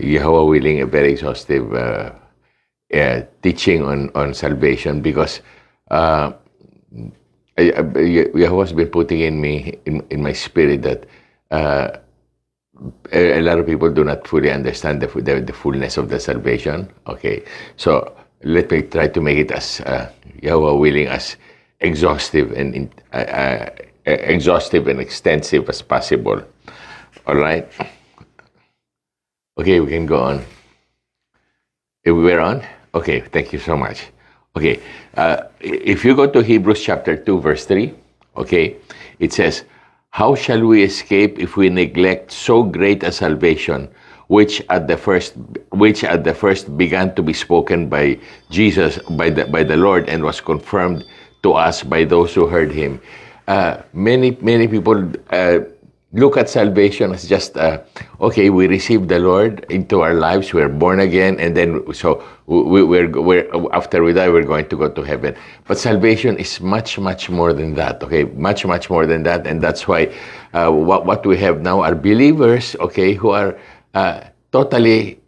Yahweh willing, a very exhaustive teaching on salvation, because Yahweh has been putting in me, in my spirit, that a lot of people do not fully understand the fullness of the salvation. Okay, so let me try to make it as Yahweh willing, as exhaustive and extensive as possible. All right. Okay, we can go on. If we're on, okay. Thank you so much. Okay, if you go to Hebrews chapter 2, verse 3, okay, it says, "How shall we escape if we neglect so great a salvation, which at the first began to be spoken by Jesus, by the Lord, and was confirmed to us by those who heard him?" Many people look at salvation as just okay, we received the Lord into our lives, we're born again, and then so we're after we die, we're going to go to heaven. But salvation is much more than that. Okay, much more than that, and that's why what we have now are believers, okay, who are totally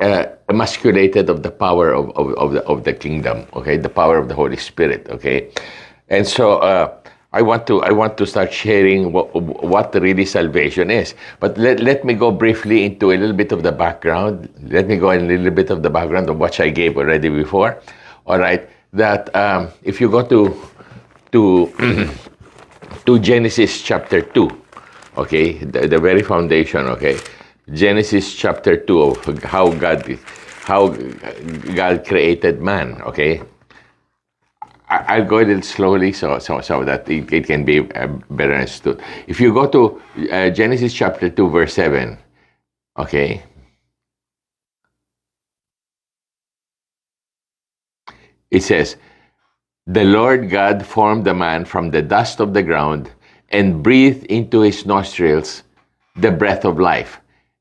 emasculated of the power of the kingdom. Okay, the power of the Holy Spirit. Okay, and so I want to start sharing what really salvation is. But let me go briefly into a little bit of the background. Let me go in a little bit of the background of what I gave already before. All right, that if you go to Genesis chapter 2, okay, the very foundation, okay, Genesis chapter 2 of how God created man, okay. I'll go a little slowly so that it can be better understood. If you go to Genesis chapter 2, verse 7, okay, it says, "The Lord God formed the man from the dust of the ground and breathed into his nostrils the breath of life,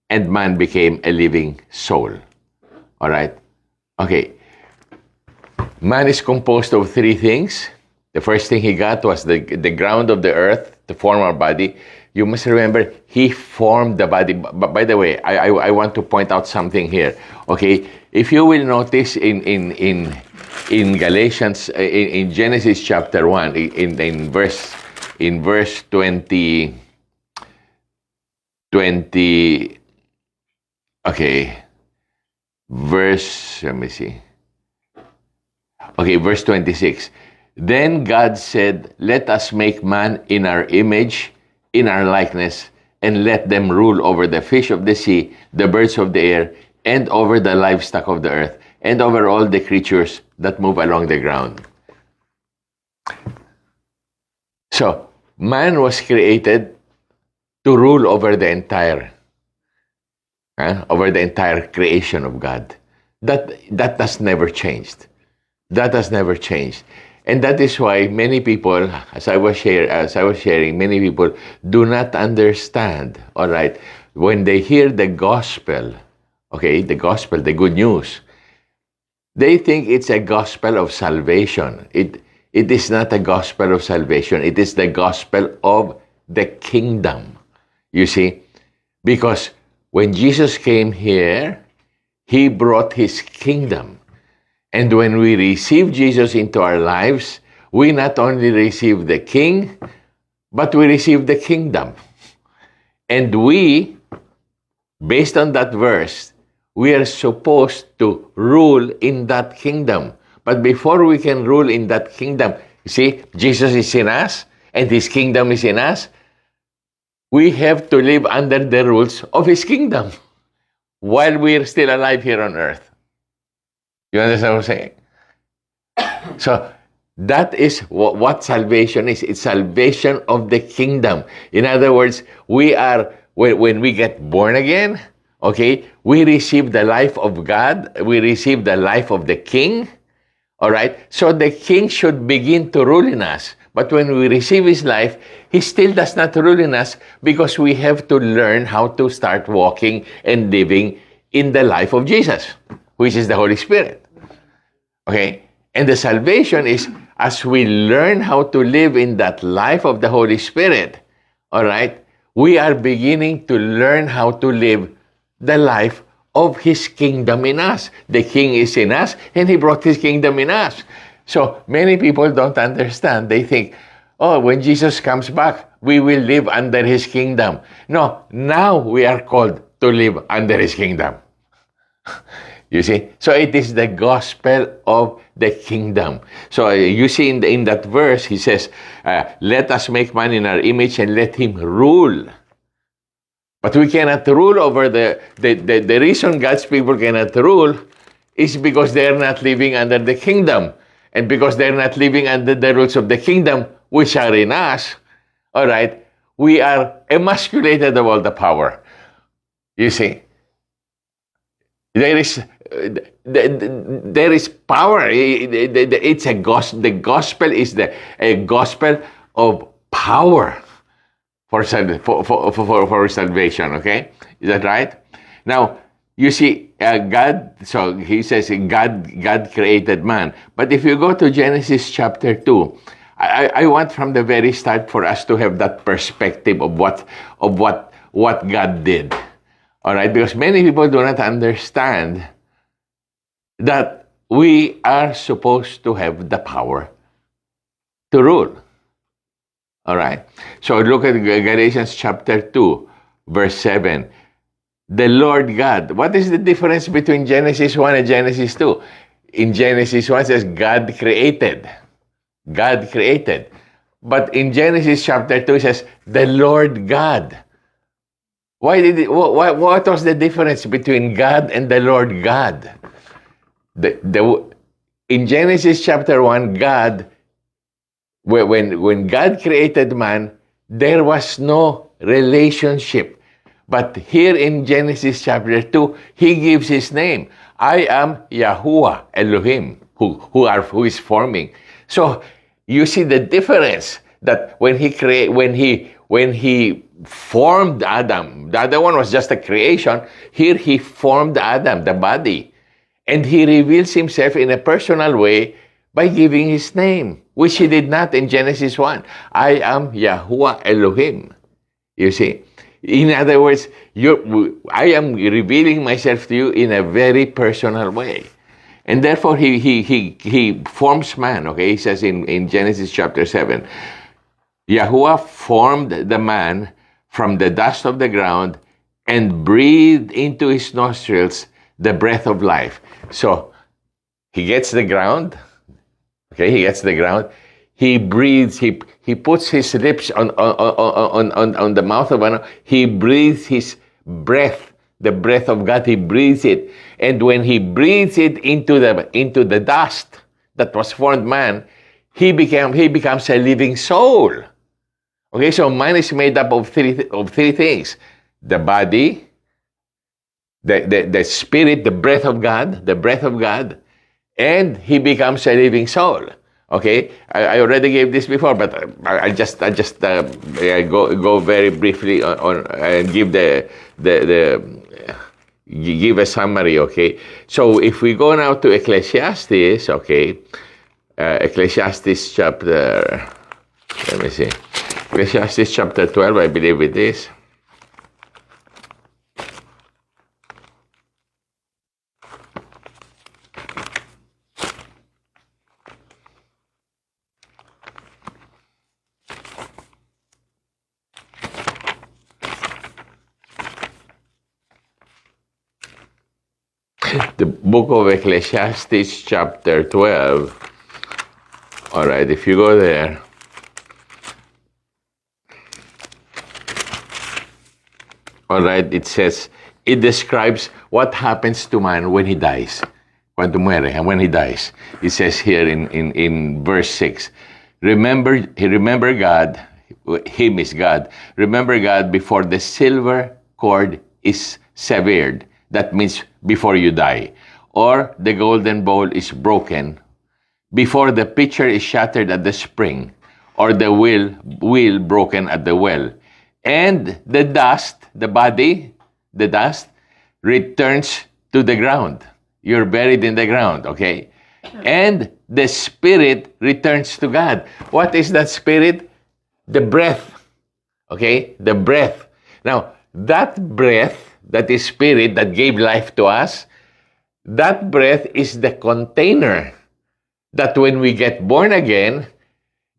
and man became a living soul." All right? Okay. Man is composed of three things. The first thing he got was the ground of the earth to form our body. You must remember, he formed the body. But by the way, I want to point out something here. Okay, if you will notice in Galatians, in Genesis chapter 1, in verse 20, okay, let me see. Okay, verse 26. "Then God said, let us make man in our image, in our likeness, and let them rule over the fish of the sea, the birds of the air, and over the livestock of the earth, and over all the creatures that move along the ground." So, man was created to rule over the entire creation of God. That has never changed. That has never changed. And that is why many people, as I was sharing, many people do not understand, all right, when they hear the gospel, okay, the gospel, the good news, they think it's a gospel of salvation. It is not a gospel of salvation. It is the gospel of the kingdom. You see? Because when Jesus came here, he brought his kingdom. And when we receive Jesus into our lives, we not only receive the King, but we receive the kingdom. And we, based on that verse, we are supposed to rule in that kingdom. But before we can rule in that kingdom, you see, Jesus is in us, and his kingdom is in us. We have to live under the rules of his kingdom while we're still alive here on earth. You understand what I'm saying? So that is what salvation is. It's salvation of the kingdom. In other words, we are, when we get born again, okay, we receive the life of God. We receive the life of the King. All right? So the King should begin to rule in us. But when we receive his life, he still does not rule in us, because we have to learn how to start walking and living in the life of Jesus, which is the Holy Spirit. Okay? And the salvation is as we learn how to live in that life of the Holy Spirit, all right, we are beginning to learn how to live the life of his kingdom in us. The king is in us, and he brought his kingdom in us. So many people don't understand. They think, oh, when Jesus comes back, we will live under his kingdom. No, now we are called to live under his kingdom. You see? So it is the gospel of the kingdom. So you see in that verse, he says, let us make man in our image and let him rule. But we cannot rule over the reason God's people cannot rule is because they're not living under the kingdom. And because they're not living under the rules of the kingdom, which are in us, all right, we are emasculated of all the power. You see? There is power. It's a gospel. The gospel is a gospel of power for salvation. Okay, is that right? Now you see, God. So he says God created man. But if you go to Genesis chapter 2, I want from the very start for us to have that perspective of what God did. All right, because many people do not understand that we are supposed to have the power to rule. All right, so look at Galatians chapter 2, verse 7. The Lord God. What is the difference between Genesis 1 and Genesis 2? In Genesis 1 it says God created. God created. But in Genesis chapter 2 it says the Lord God. What was the difference between God and the Lord God? In Genesis chapter 1, God, when God created man, there was no relationship. But here in Genesis chapter 2, he gives his name. I am Yahuwah Elohim, who is forming. So you see the difference that when he formed Adam, the other one was just a creation. Here he formed Adam, the body, and he reveals himself in a personal way by giving his name, which he did not in Genesis 1. I am Yahuwah Elohim. You see, in other words, I am revealing myself to you in a very personal way. And therefore, he forms man. Okay, he says in Genesis chapter 7, Yahuwah formed the man from the dust of the ground and breathed into his nostrils the breath of life. So he gets the ground. Okay, he gets the ground. He breathes. He puts his lips on the mouth of one. He breathes his breath, the breath of God. He breathes it, and when he breathes it into the dust that was formed man, he becomes a living soul. Okay, so man is made up of three things: the body, the spirit, the breath of God, and he becomes a living soul. Okay, I already gave this before, but I just go very briefly on and give give a summary. Okay, so if we go now to Ecclesiastes, okay, Ecclesiastes chapter, let me see. Ecclesiastes chapter 12, I believe it is. The book of Ecclesiastes chapter 12. All right, if you go there. All right, it says, it describes what happens to man when he dies. Cuando muere, and when he dies. It says here in verse 6, remember God, him is God. Remember God before the silver cord is severed. That means before you die. Or the golden bowl is broken, before the pitcher is shattered at the spring, or the wheel broken at the well. And the dust, the body, the dust, returns to the ground. You're buried in the ground, okay? And the spirit returns to God. What is that spirit? The breath, okay? The breath. Now, that breath that is spirit, that gave life to us, that breath is the container that when we get born again,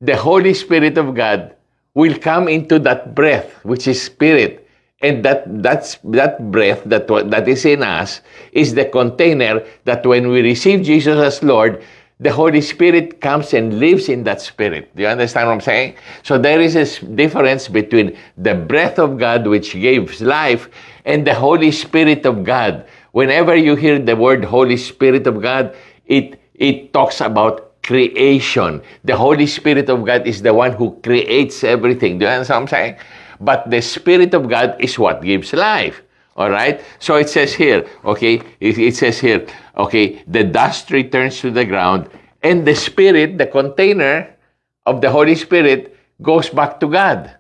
the Holy Spirit of God will come into that breath, which is spirit. And that breath that is in us is the container that when we receive Jesus as Lord, the Holy Spirit comes and lives in that spirit. Do you understand what I'm saying? So there is a difference between the breath of God, which gives life, and the Holy Spirit of God. Whenever you hear the word Holy Spirit of God, it talks about creation. The Holy Spirit of God is the one who creates everything. Do you understand what I'm saying? But the Spirit of God is what gives life. All right? So it says here, okay, it says here, okay, the dust returns to the ground, and the Spirit, the container of the Holy Spirit, goes back to God.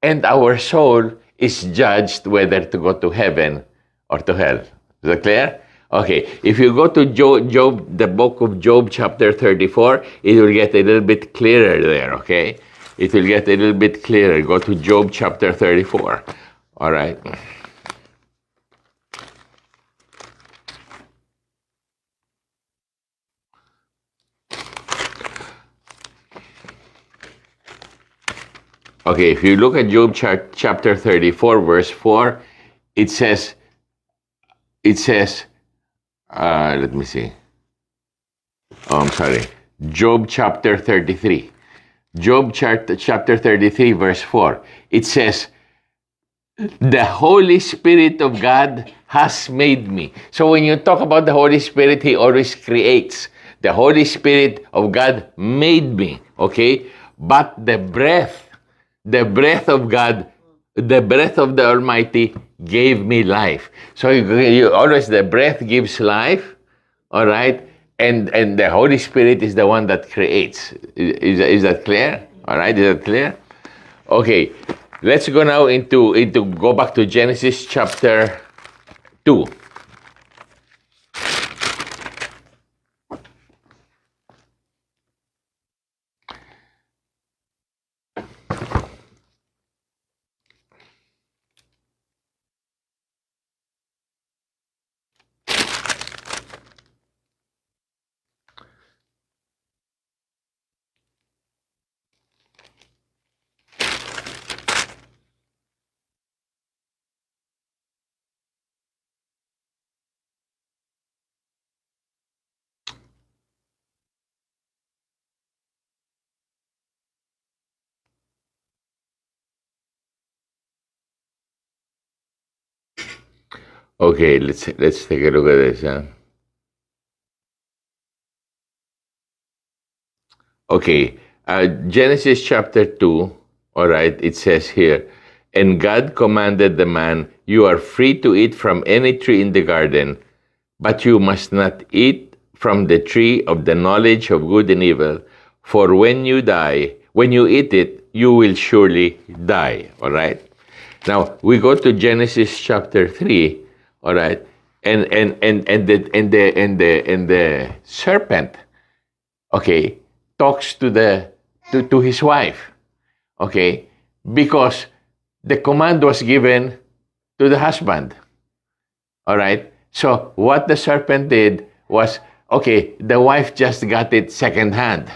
And our soul is judged whether to go to heaven or to hell. Is that clear? Okay, if you go to Job, the book of Job, chapter 34, it will get a little bit clearer there, okay? It will get a little bit clearer. Go to Job, chapter 34. All right. Okay, if you look at Job chapter 34, verse 4, it says, let me see. Oh, I'm sorry. Job chapter 33. Job chapter 33, verse 4. It says, the Holy Spirit of God has made me. So when you talk about the Holy Spirit, He always creates. The Holy Spirit of God made me, okay? But the breath of God, the breath of the Almighty gave me life. So you always, the breath gives life, all right? And the Holy Spirit is the one that creates. Is that clear? All right, is that clear? Okay, let's go now go back to Genesis chapter 2. Okay, let's take a look at this. Okay, Genesis chapter 2, all right, it says here, and God commanded the man, you are free to eat from any tree in the garden, but you must not eat from the tree of the knowledge of good and evil, for when you eat it, you will surely die, all right? Now, we go to Genesis chapter 3, all right, and the serpent, okay, talks to his wife, okay, because the command was given to the husband, all right. So what the serpent did was, okay, the wife just got it secondhand.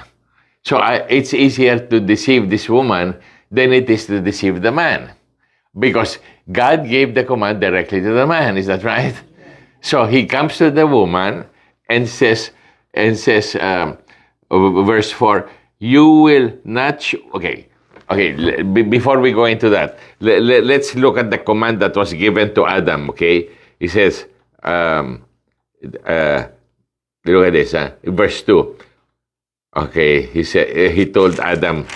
So it's easier to deceive this woman than it is to deceive the man, because God gave the command directly to the man. Is that right? So he comes to the woman and says, verse 4, you will not... Okay, before we go into that, let's look at the command that was given to Adam, okay? He says, look at this, verse 2. Okay, he told Adam,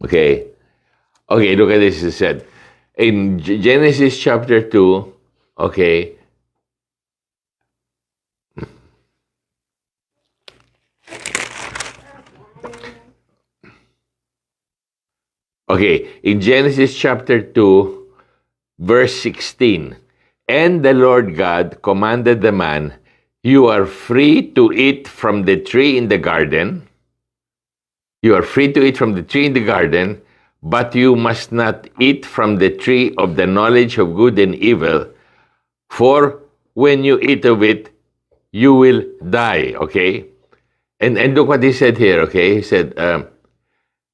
okay, look at this, he said, in Genesis chapter 2, okay, in Genesis chapter 2, verse 16, and the Lord God commanded the man, you are free to eat from the tree in the garden. You are free to eat from the tree in the garden, but you must not eat from the tree of the knowledge of good and evil, for when you eat of it, you will die. Okay? And look what he said here, okay? He said,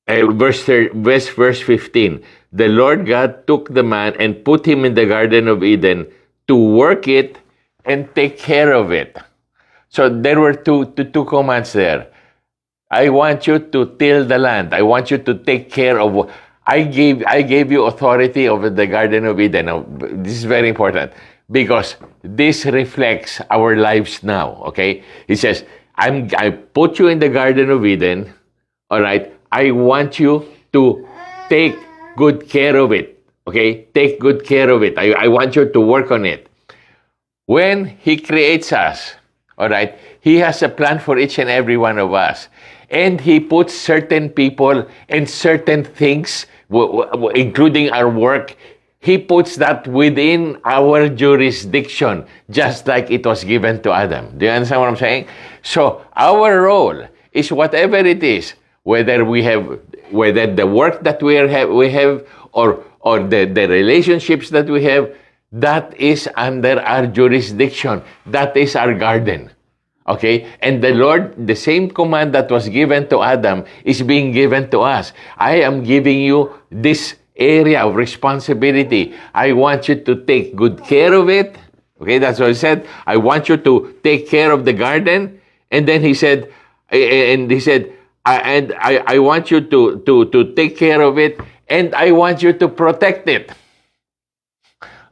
verse 15, the Lord God took the man and put him in the Garden of Eden to work it and take care of it. So there were two commands there. I want you to till the land. I want you to take care of. I gave you authority over the Garden of Eden. Now, this is very important because this reflects our lives now. Okay, he says, I put you in the Garden of Eden. All right, I want you to take good care of it. Okay, take good care of it. I want you to work on it. When He creates us, all right, He has a plan for each and every one of us. And He puts certain people and certain things, including our work, He puts that within our jurisdiction, just like it was given to Adam. Do you understand what I'm saying? So our role is whatever it is, whether the work that we have or the relationships that we have, that is under our jurisdiction. That is our garden. Okay? And the Lord, the same command that was given to Adam is being given to us. I am giving you this area of responsibility. I want you to take good care of it. Okay, that's what He said. I want you to take care of the garden. And then He said, I want you to take care of it, and I want you to protect it.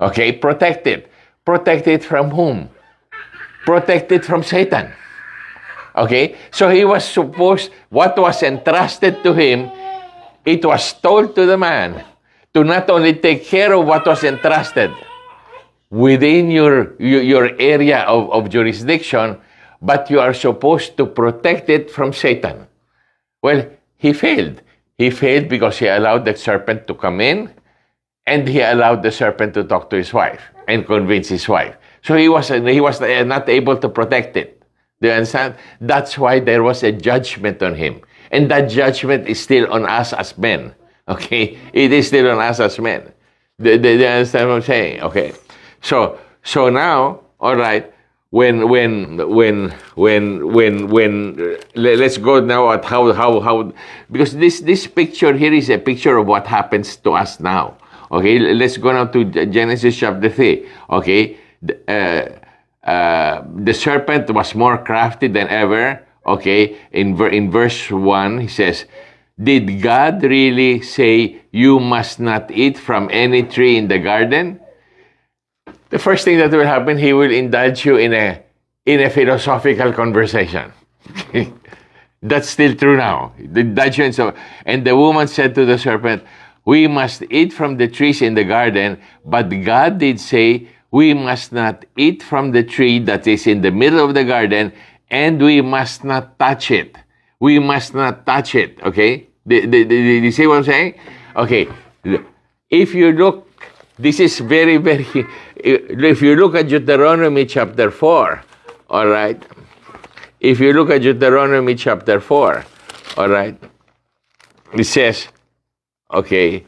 Okay, protect it. Protect it from whom? Protect it from Satan. Okay, so he was supposed, what was entrusted to him, it was told to the man to not only take care of what was entrusted within your area of jurisdiction, but you are supposed to protect it from Satan. Well, he failed. He failed because he allowed the serpent to come in, and he allowed the serpent to talk to his wife and convince his wife. So he was not able to protect it. Do you understand? That's why there was a judgment on him. And that judgment is still on us as men. Okay? It is still on us as men. Do you understand what I'm saying? Okay. So now, all right, when let's go now at how because this picture here is a picture of what happens to us now. Okay, let's go now to Genesis chapter 3. Okay, the serpent was more crafty than ever. Okay, in verse 1 he says, did God really say you must not eat from any tree in the garden? The first thing that will happen, he will indulge you in a philosophical conversation. That's still true now. And the woman said to the serpent, we must eat from the trees in the garden, but God did say we must not eat from the tree that is in the middle of the garden, and we must not touch it. We must not touch it, okay? Did you see what I'm saying? Okay. If you look, this is very, very... If you look at Deuteronomy chapter 4, all right? If you look at Deuteronomy chapter 4, all right? It says, okay,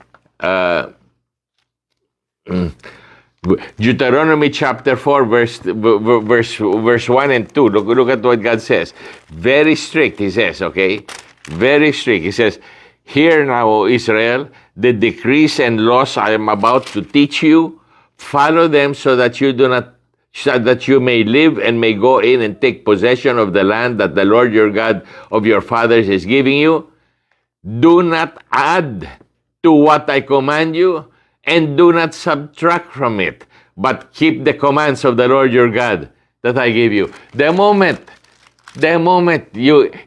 Deuteronomy chapter 4, verse 1 and 2. Look at what God says. Very strict, He says, okay? Very strict. He says, hear now, O Israel, the decrees and laws I am about to teach you. Follow them so that you may live and may go in and take possession of the land that the Lord your God of your fathers is giving you. Do not add to what I command you, and do not subtract from it, but keep the commands of the Lord your God that I give you. The moment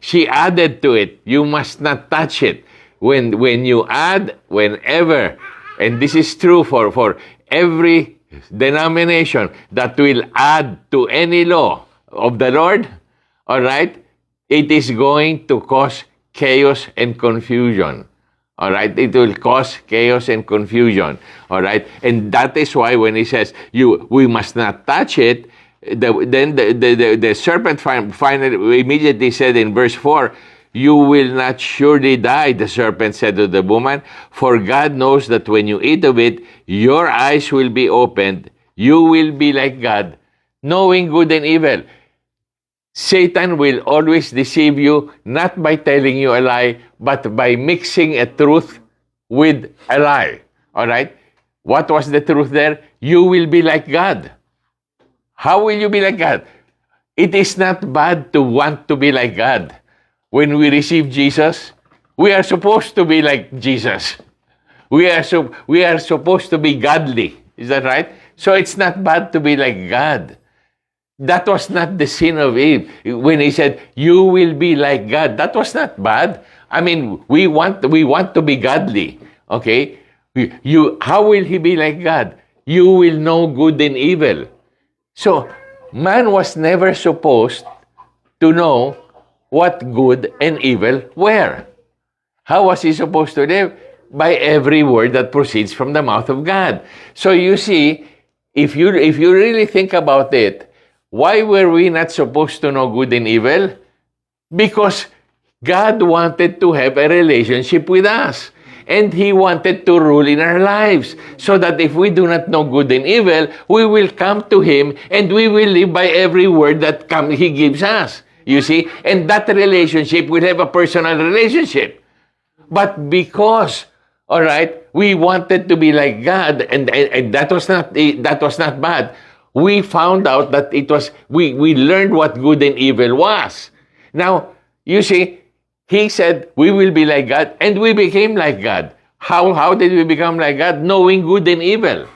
she added to it, you must not touch it. When you add, whenever, and this is true for every denomination that will add to any law of the Lord, all right, it is going to cause chaos and confusion. All right, it will cause chaos and confusion. All right, and that is why when He says we must not touch it, then the serpent finally immediately said in verse 4, You will not surely die, the serpent said to the woman, for God knows that when you eat of it, your eyes will be opened. You will be like God, knowing good and evil. Satan will always deceive you, not by telling you a lie, but by mixing a truth with a lie. All right? What was the truth there? You will be like God. How will you be like God? It is not bad to want to be like God. When we receive Jesus, we are supposed to be like Jesus. We are supposed to be godly. Is that right? So it's not bad to be like God. That was not the sin of Eve. When he said, you will be like God, that was not bad. I mean, we want to be godly. Okay? How will he be like God? You will know good and evil. So, man was never supposed to know what good and evil were. How was he supposed to live? By every word that proceeds from the mouth of God. So you see, if you really think about it, why were we not supposed to know good and evil? Because God wanted to have a relationship with us. And He wanted to rule in our lives. So that if we do not know good and evil, we will come to Him and we will live by every word that He gives us. You see? And that relationship will have a personal relationship. But because, all right, we wanted to be like God, and that was not bad. We found out that we learned what good and evil was. Now, you see, He said, we will be like God, and we became like God. How did we become like God? Knowing good and evil.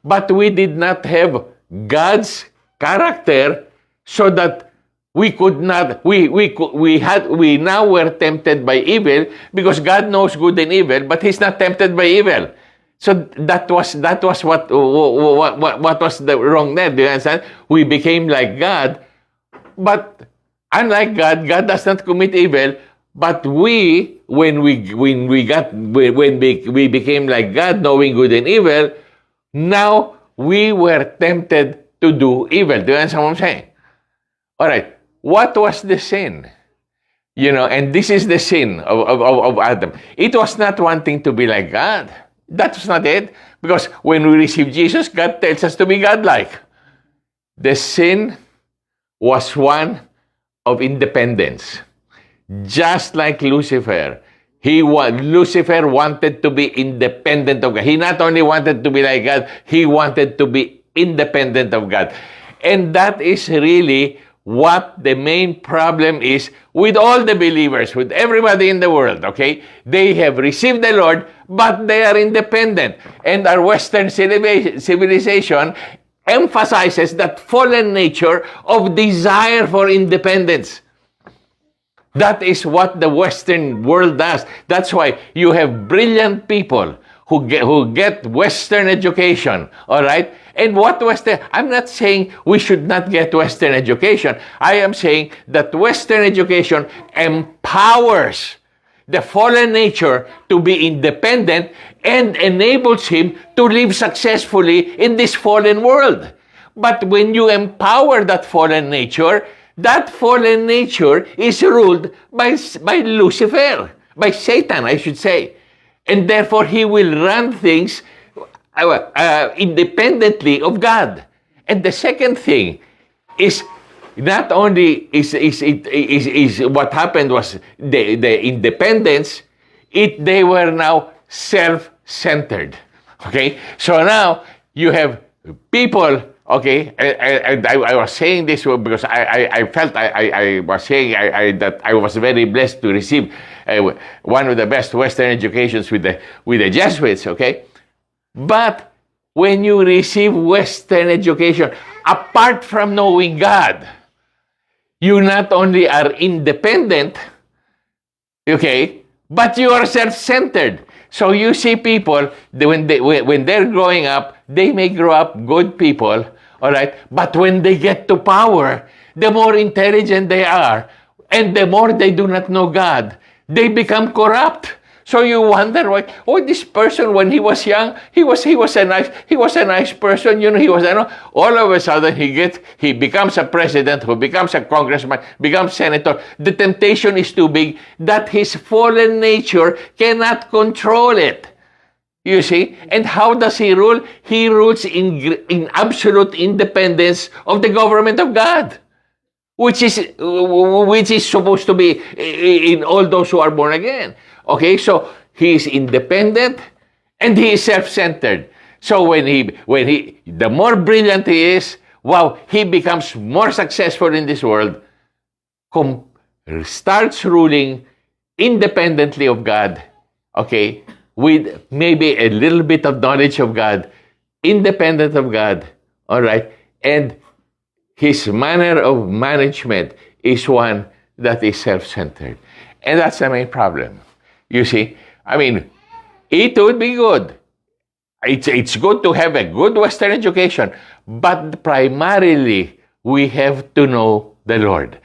But we did not have God's character, so that we could not, we now were tempted by evil, because God knows good and evil, but He's not tempted by evil. So that was what was the wrong there. Do you understand? We became like God, but unlike God, God does not commit evil. But when we became like God, knowing good and evil, now we were tempted to do evil. Do you understand what I'm saying? All right. What was the sin? And this is the sin of Adam. It was not wanting to be like God. That was not it. Because when we receive Jesus, God tells us to be godlike. The sin was one of independence. Just like Lucifer. Lucifer wanted to be independent of God. He not only wanted to be like God, he wanted to be independent of God. And that is really what the main problem is with all the believers, with everybody in the world, okay? They have received the Lord, but they are independent. And our Western civilization emphasizes that fallen nature of desire for independence. That is what the Western world does. That's why you have brilliant people who get Western education, all right? And what Western... I'm not saying we should not get Western education. I am saying that Western education empowers the fallen nature to be independent and enables him to live successfully in this fallen world. But when you empower that fallen nature is ruled by Lucifer, by Satan, I should say. And therefore, he will run things independently of God. And the second thing is, not only is what happened was the independence, they were now self-centered. Okay? So now, you have people... Okay, and I was saying this because I felt I was saying that I was very blessed to receive one of the best Western educations with the Jesuits. Okay, but when you receive Western education, apart from knowing God, you not only are independent, okay, but you are self-centered. So you see people, when they're growing up, they may grow up good people, all right? But when they get to power, the more intelligent they are, and the more they do not know God, they become corrupt. So you wonder why, this person, when he was young, he was a nice person, all of a sudden he becomes a president, who becomes a congressman, becomes senator. The temptation is too big that his fallen nature cannot control it. You see? And how does he rule? He rules in absolute independence of the government of God, which is supposed to be in all those who are born again. Okay, so he is independent and he is self-centered. So when he the more brilliant he is, wow, he becomes more successful in this world, starts ruling independently of God, okay, with maybe a little bit of knowledge of God, independent of God, all right, and his manner of management is one that is self-centered. And that's the main problem. You see, I mean, it would be good. It's good to have a good Western education, but primarily we have to know the Lord.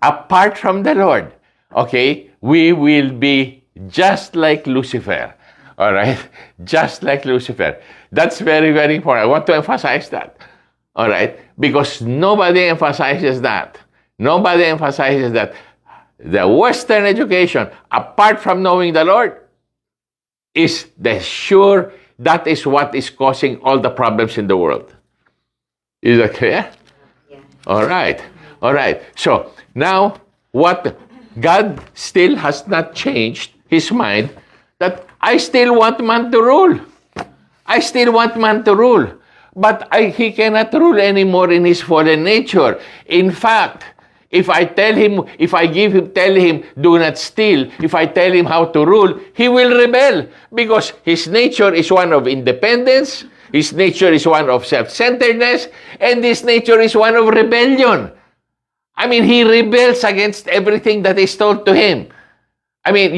Apart from the Lord, okay, we will be just like Lucifer. All right? Just like Lucifer. That's very, very important. I want to emphasize that. All right? Because nobody emphasizes that. Nobody emphasizes that. The Western education, apart from knowing the Lord, is that is what is causing all the problems in the world. Is that clear? Yeah. All right. All right. So, now, what God still has not changed his mind, that I still want man to rule. I still want man to rule. But he cannot rule anymore in his fallen nature. In fact, if I tell him, tell him, do not steal, if I tell him how to rule, he will rebel. Because his nature is one of independence, his nature is one of self-centeredness, and his nature is one of rebellion. I mean, he rebels against everything that is told to him. I mean,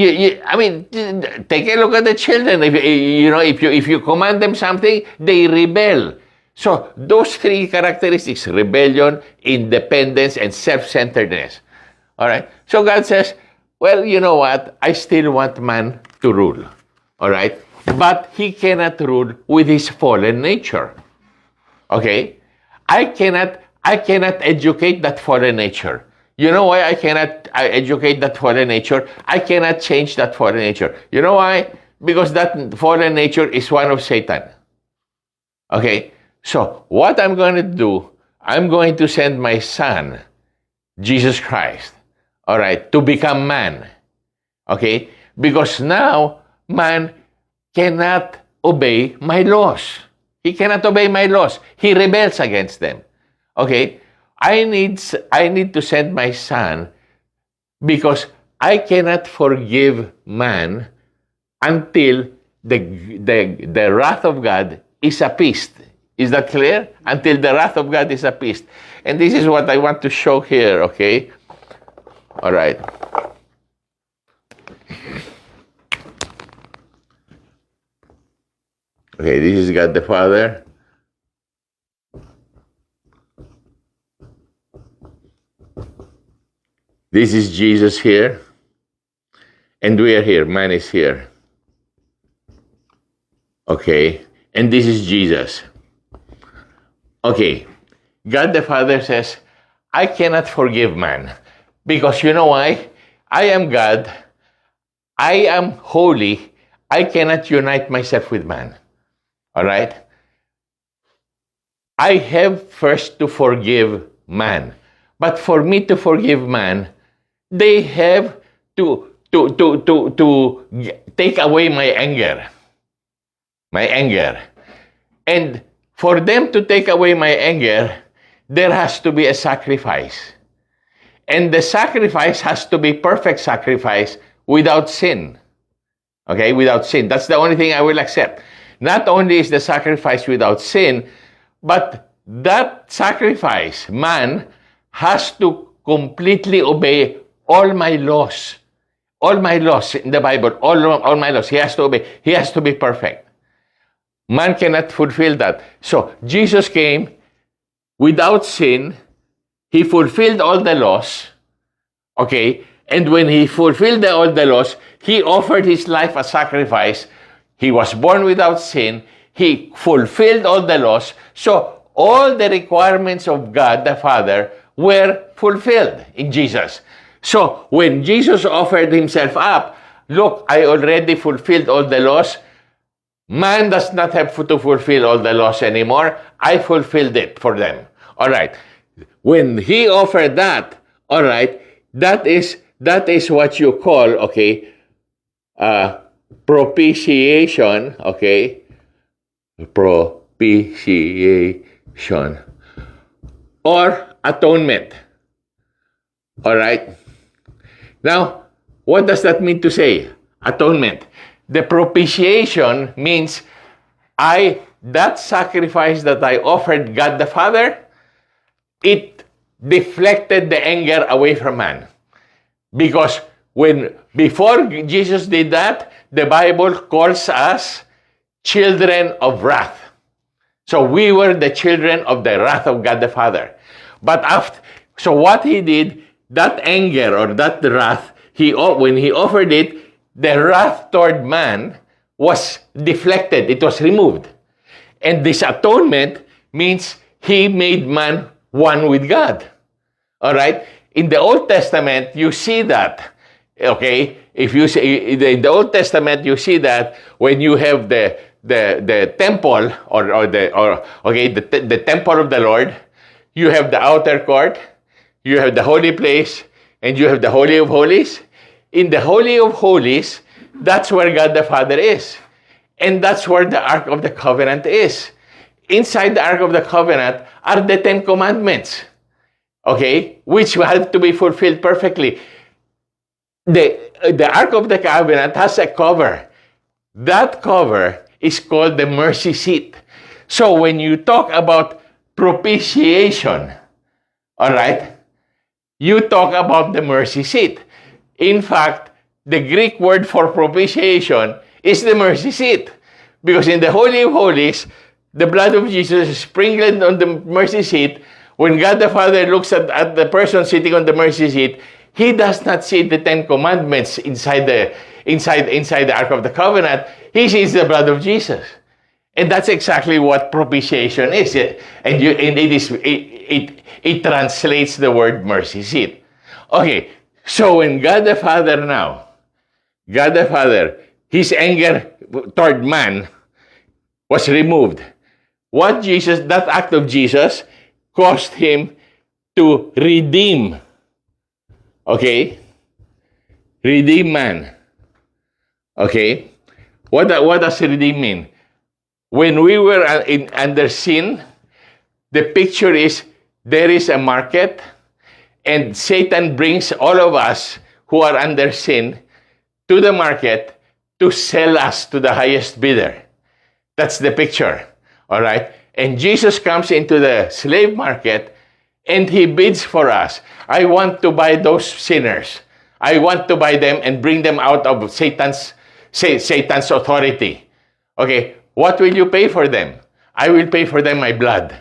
take a look at the children. If you command them something, they rebel. So those three characteristics: rebellion, independence, and self-centeredness. All right. So God says, well, you know what? I still want man to rule. All right. But he cannot rule with his fallen nature. Okay. I cannot educate that fallen nature. You know why I cannot educate that fallen nature? I cannot change that fallen nature. You know why? Because that fallen nature is one of Satan. Okay? So, what I'm going to do, I'm going to send my son, Jesus Christ, all right, to become man. Okay? Because now, man cannot obey my laws. He cannot obey my laws. He rebels against them. Okay? I need to send my son because I cannot forgive man until the wrath of God is appeased. Is that clear? Until the wrath of God is appeased. And this is what I want to show here, okay? All right. Okay, this is God the Father. This is Jesus here. And we are here. Man is here. Okay. And this is Jesus. Okay. God the Father says, I cannot forgive man. Because you know why? I am God. I am holy. I cannot unite myself with man. All right? I have first to forgive man. But for me to forgive man, they have to take away my anger. My anger. And for them to take away my anger, there has to be a sacrifice. And the sacrifice has to be perfect sacrifice without sin. Okay, without sin. That's the only thing I will accept. Not only is the sacrifice without sin, but that sacrifice, man, has to completely obey all my laws. All my laws in the Bible, all my laws, he has to obey. He has to be perfect. Man cannot fulfill that. So, Jesus came without sin. He fulfilled all the laws. Okay? And when he fulfilled all the laws, he offered his life as sacrifice. He was born without sin. He fulfilled all the laws. So all the requirements of God the Father were fulfilled in Jesus. So when Jesus offered himself up, look, I already fulfilled all the laws. Man does not have to fulfill all the laws anymore. I fulfilled it for them. All right. When he offered that, all right, that is what you call, okay, propitiation, okay, propitiation, or atonement. All right. Now, what does that mean to say? Atonement. The propitiation means that sacrifice that I offered God the Father, it deflected the anger away from man. Because before Jesus did that, the Bible calls us children of wrath. So we were the children of the wrath of God the Father. But so what he did, that anger or that wrath, when he offered it, the wrath toward man was deflected. It was removed. And this atonement means he made man one with God. All right? In the Old Testament, you see that. Okay? If you see in the Old Testament, you see that when you have the temple the temple of the Lord, you have the outer court, you have the holy place, and you have the Holy of Holies. In the Holy of Holies, that's where God the Father is. And that's where the Ark of the Covenant is. Inside the Ark of the Covenant are the 10 Commandments, okay, which have to be fulfilled perfectly. The Ark of the Covenant has a cover. That cover is called the mercy seat. So when you talk about propitiation, all right, you talk about the mercy seat. In fact, the Greek word for propitiation is the mercy seat. Because in the Holy of Holies, the blood of Jesus is sprinkled on the mercy seat. When God the Father looks at the person sitting on the mercy seat, he does not see the 10 Commandments inside the Ark of the Covenant. He sees the blood of Jesus. And that's exactly what propitiation is. And it translates the word mercy seat. Okay, so when God the Father his anger toward man was removed. That act of Jesus caused him to redeem. Okay? Redeem man. Okay? What does redeem mean? When we were under sin, the picture is there is a market and Satan brings all of us who are under sin to the market to sell us to the highest bidder. That's the picture. All right? And Jesus comes into the slave market and he bids for us. I want to buy those sinners. I want to buy them and bring them out of Satan's authority. Okay, what will you pay for them? I will pay for them my blood,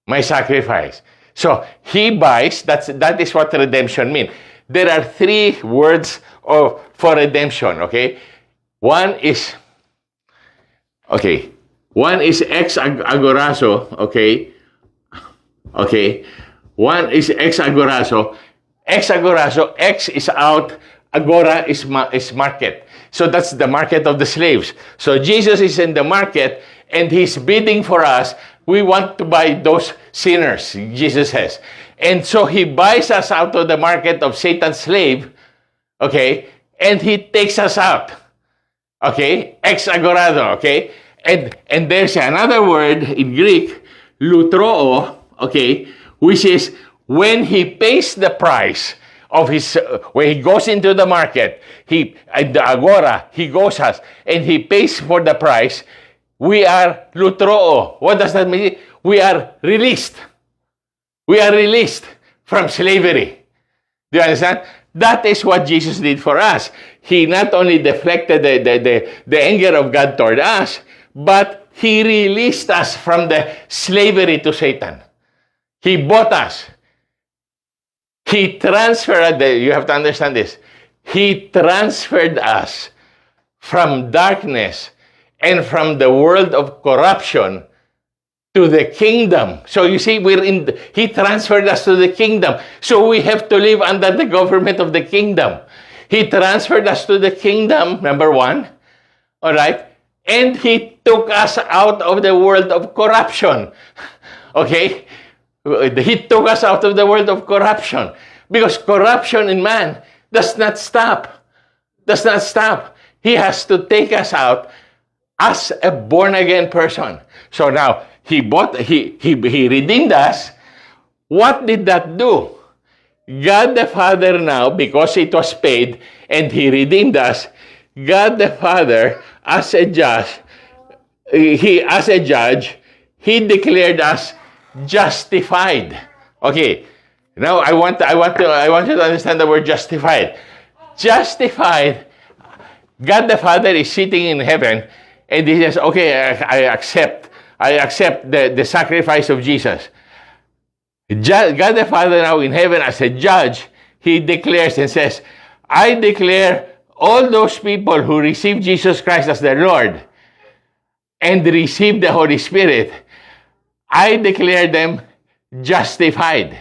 my sacrifice. So he buys, that is what redemption means. There are 3 words for redemption, okay? One is ex agorazo, okay? Okay. One is ex agorazo. Ex agorazo, ex is out, agora is market. So that's the market of the slaves. So Jesus is in the market and he's bidding for us. We want to buy those sinners, Jesus says. And so he buys us out of the market of Satan's slave, okay? And he takes us out, okay? Ex agorado, okay? And there's another word in Greek, lutroo, okay, which is when he pays the price of his, when he goes into the market, the agora, he goes us, and he pays for the price, we are lutroo. What does that mean? We are released. We are released from slavery. Do you understand? That is what Jesus did for us. He not only deflected the anger of God toward us, but he released us from the slavery to Satan. He bought us. He transferred, you have to understand this. He transferred us from darkness and from the world of corruption to the kingdom. So you see, He transferred us to the kingdom. So we have to live under the government of the kingdom. He transferred us to the kingdom, number one. All right? And He took us out of the world of corruption. Okay? He took us out of the world of corruption. Because corruption in man does not stop. Does not stop. He has to take us out as a born-again person. So now, He redeemed us. What did that do? God the Father now, because it was paid and He redeemed us, God the Father, as a judge, He declared us justified. Okay. Now I want you to understand the word justified. Justified. God the Father is sitting in heaven, and He says, "Okay, I accept the sacrifice of Jesus." God the Father now in heaven as a judge, He declares and says, "I declare all those people who receive Jesus Christ as their Lord and receive the Holy Spirit, I declare them justified."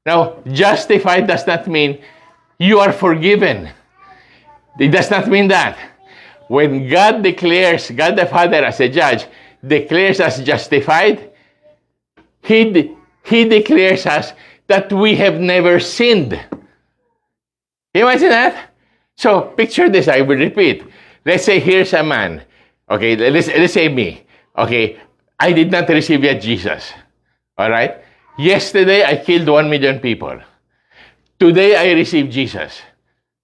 Now, justified does not mean you are forgiven. It does not mean that. When God the Father as a judge declares us justified, He declares us that we have never sinned. Can you imagine that? So, picture this, I will repeat. Let's say here's a man. Okay, let's say me. Okay, I did not receive yet Jesus. All right? Yesterday, I killed 1 million people. Today, I received Jesus.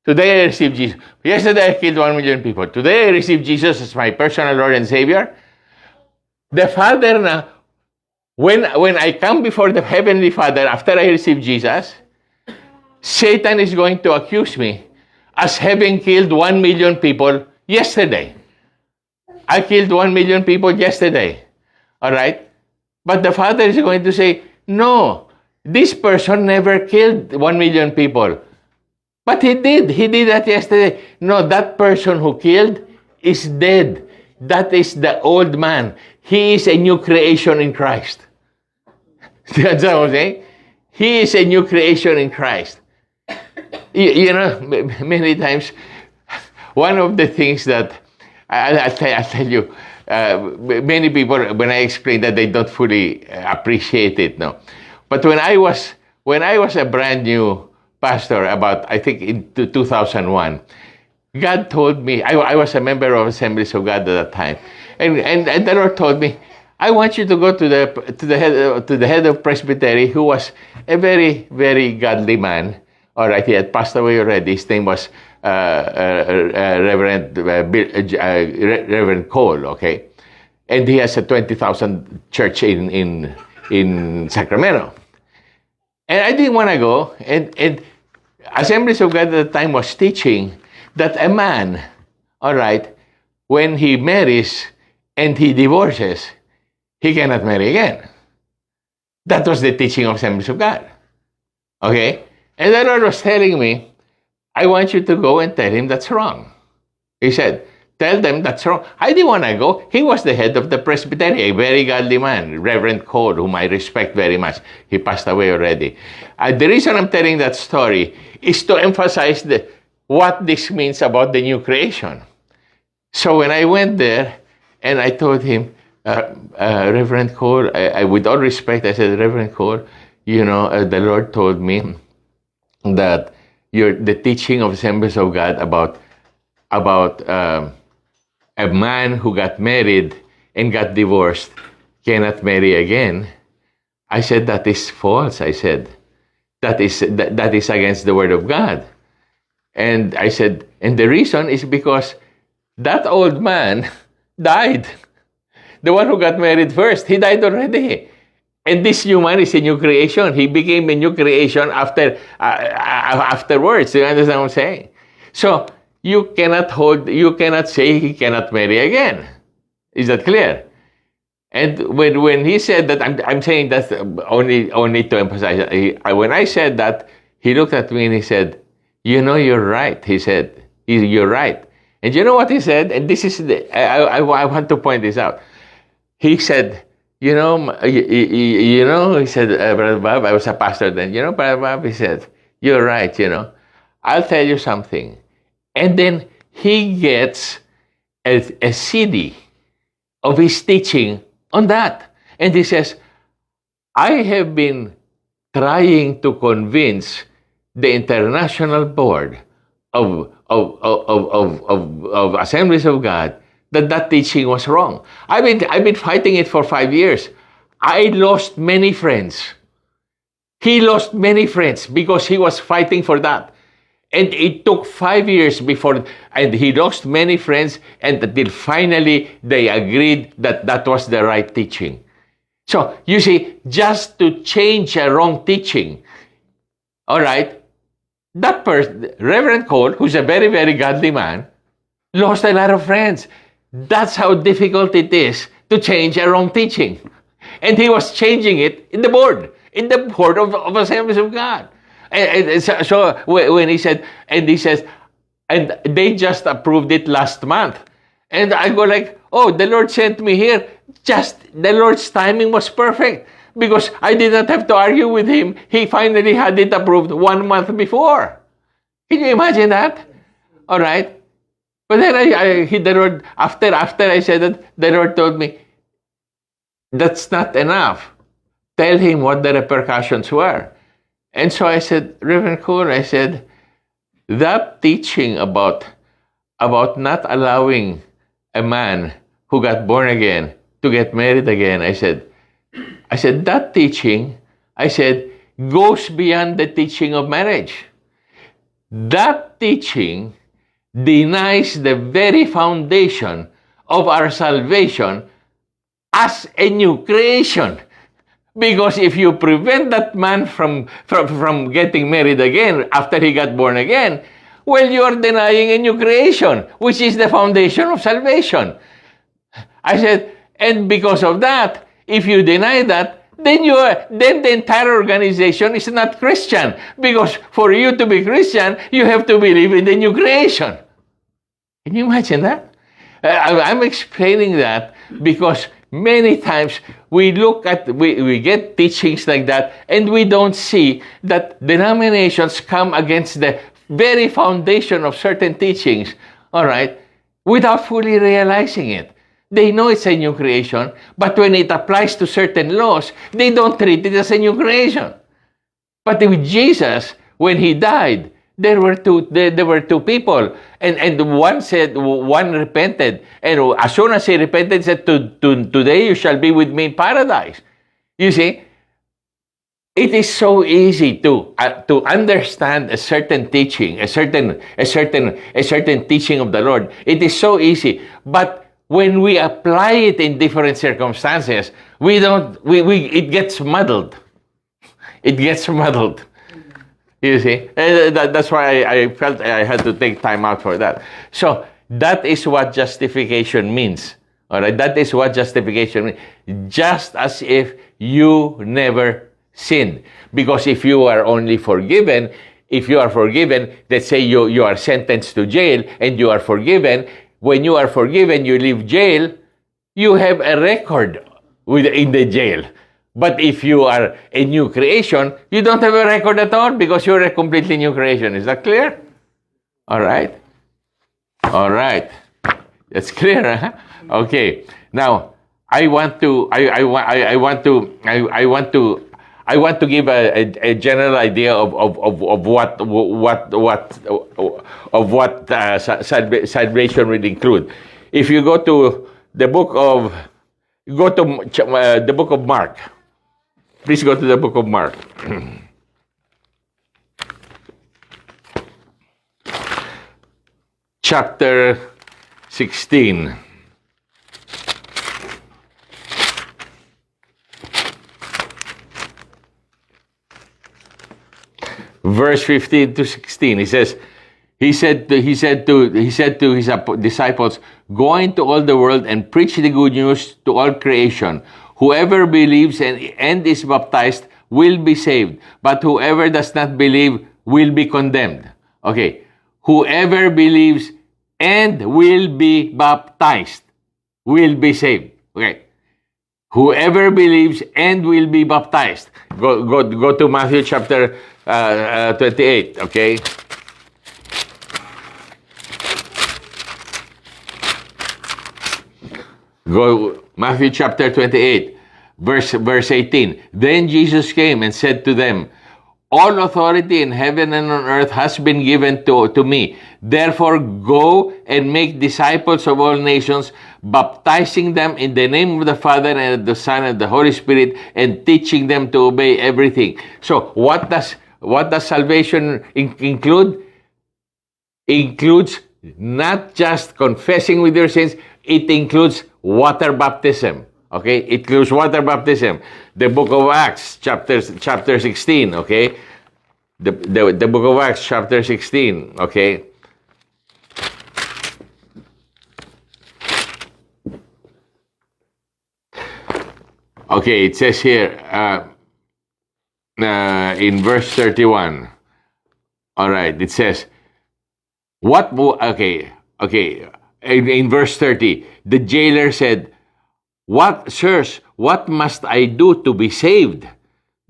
Today, I received Jesus. Yesterday, I killed 1 million people. Today, I received Jesus as my personal Lord and Savior. The Father na, when I come before the Heavenly Father after I receive Jesus, Satan is going to accuse me as having killed 1 million people yesterday. I killed 1 million people yesterday. All right? But the Father is going to say, "No, this person never killed 1 million people." But he did. He did that yesterday. No, that person who killed is dead. That is the old man. He is a new creation in Christ. That's what I'm saying? He is a new creation in Christ. You know, many times, one of the things that I'll tell you, many people, when I explain that, they don't fully appreciate it, no. But when I was a brand new pastor, about, I think, in 2001, God told me, I was a member of Assemblies of God at that time, and the Lord told me, "I want you to go to the head of Presbytery, who was a very, very godly man." All right, he had passed away already. His name was Reverend Cole. Okay, and he has a 20,000 church in Sacramento. And I didn't want to go. And Assemblies of God at the time was teaching that a man, all right, when he marries and he divorces, he cannot marry again. That was the teaching of Assemblies of God. Okay? And the Lord was telling me, "I want you to go and tell him that's wrong." He said, "Tell them that's wrong." I didn't want to go. He was the head of the Presbytery, a very godly man, Reverend Cole, whom I respect very much. He passed away already. The reason I'm telling that story is to emphasize what this means about the new creation. So when I went there and I told him, Reverend Cole, I with all respect, I said, "Reverend Cole, you know, the Lord told me that the teaching of Assemblies of God about a man who got married and got divorced cannot marry again." I said, "That is false." I said, that is against the Word of God. And I said, and the reason is because that old man died. The one who got married first, he died already. And this new man is a new creation. He became a new creation afterwards. You understand what I'm saying? So you cannot say he cannot marry again. Is that clear? And when he said that, I'm saying that only to emphasize. When I said that, he looked at me and he said, You know, you're right, he said. You're right. And you know what he said? And this is I want to point this out. He said, he said, Brother Bob, I was a pastor then. Brother Bob, he said, you're right, I'll tell you something. And then he gets a CD of his teaching on that. And he says, I have been trying to convince the International Board of Assemblies of God that teaching was wrong. I've been fighting it for 5 years. I lost many friends. He lost many friends because he was fighting for that. And it took 5 years before, and he lost many friends, and until finally they agreed that that was the right teaching. So, you see, just to change a wrong teaching, all right, that person, Reverend Cole, who's a very, very godly man, lost a lot of friends. That's how difficult it is to change a wrong teaching. And he was changing it in the board of Assemblies of God. And so when he said, and he says, and they just approved it last month. And I go like, oh, the Lord sent me here. Just the Lord's timing was perfect because I did not have to argue with him. He finally had it approved 1 month before. Can you imagine that? All right. But then the Lord, after I said that, the Lord told me, that's not enough. Tell him what the repercussions were. And so I said, Reverend Cole, I said, that teaching about not allowing a man who got born again to get married again, I said, that teaching, I said, goes beyond the teaching of marriage. That teaching denies the very foundation of our salvation as a new creation. Because if you prevent that man from getting married again after he got born again, well, you are denying a new creation, which is the foundation of salvation. I said, and because of that, if you deny that, then the entire organization is not Christian. Because for you to be Christian, you have to believe in the new creation. Can you imagine that? I'm explaining that because many times we get teachings like that and we don't see that denominations come against the very foundation of certain teachings, all right, without fully realizing it. They know it's a new creation, but when it applies to certain laws, they don't treat it as a new creation. But with Jesus, when he died, there were two people, and one repented, and as soon as he repented, he said, today you shall be with me in paradise. You see, it is so easy to understand a certain teaching, a certain teaching of the Lord. It is so easy, but when we apply it in different circumstances, it gets muddled. It gets muddled. You see, that's why I felt I had to take time out for that. So that is what justification means. All right, that is what justification means. Just as if you never sinned. Because if you are only forgiven, let's say you are sentenced to jail and you are forgiven. When you are forgiven, you leave jail, you have a record in the jail. But if you are a new creation, you don't have a record at all because you're a completely new creation. Is that clear? All right. All right. That's clear, huh? Okay. Now, I want to give a general idea of what salvation will include. If you go to the book of Mark. Please go to the book of Mark. Chapter 16. Verse 15 to 16. He says, he said to his disciples, go into all the world and preach the good news to all creation. Whoever believes and is baptized will be saved, but whoever does not believe will be condemned. Okay. Whoever believes and will be baptized will be saved. Okay. Whoever believes and will be baptized. Go to Matthew chapter 28. Okay. Go Matthew chapter 28, verse 18. Then Jesus came and said to them, all authority in heaven and on earth has been given to me. Therefore, go and make disciples of all nations, baptizing them in the name of the Father and of the Son and the Holy Spirit, and teaching them to obey everything. So, what does salvation include? Includes not just confessing with your sins, it includes water baptism. Okay, it includes water baptism. The book of Acts, chapter 16. Okay, the book of Acts, chapter 16. Okay. Okay, it says here in verse 31. All right, it says, okay. In verse 30, the jailer said, Sirs, what must I do to be saved?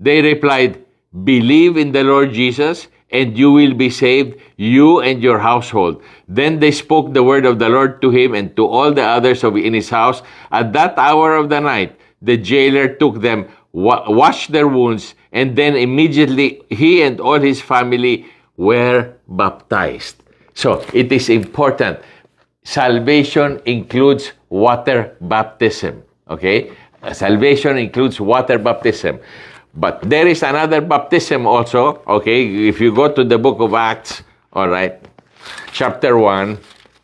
They replied, believe in the Lord Jesus, and you will be saved, you and your household. Then they spoke the word of the Lord to him and to all the others in his house. At that hour of the night, the jailer took them, washed their wounds, and then immediately he and all his family were baptized. So, it is important. Salvation includes water baptism. Okay? Salvation includes water baptism. But there is another baptism also. Okay? If you go to the book of Acts, all right, chapter 1,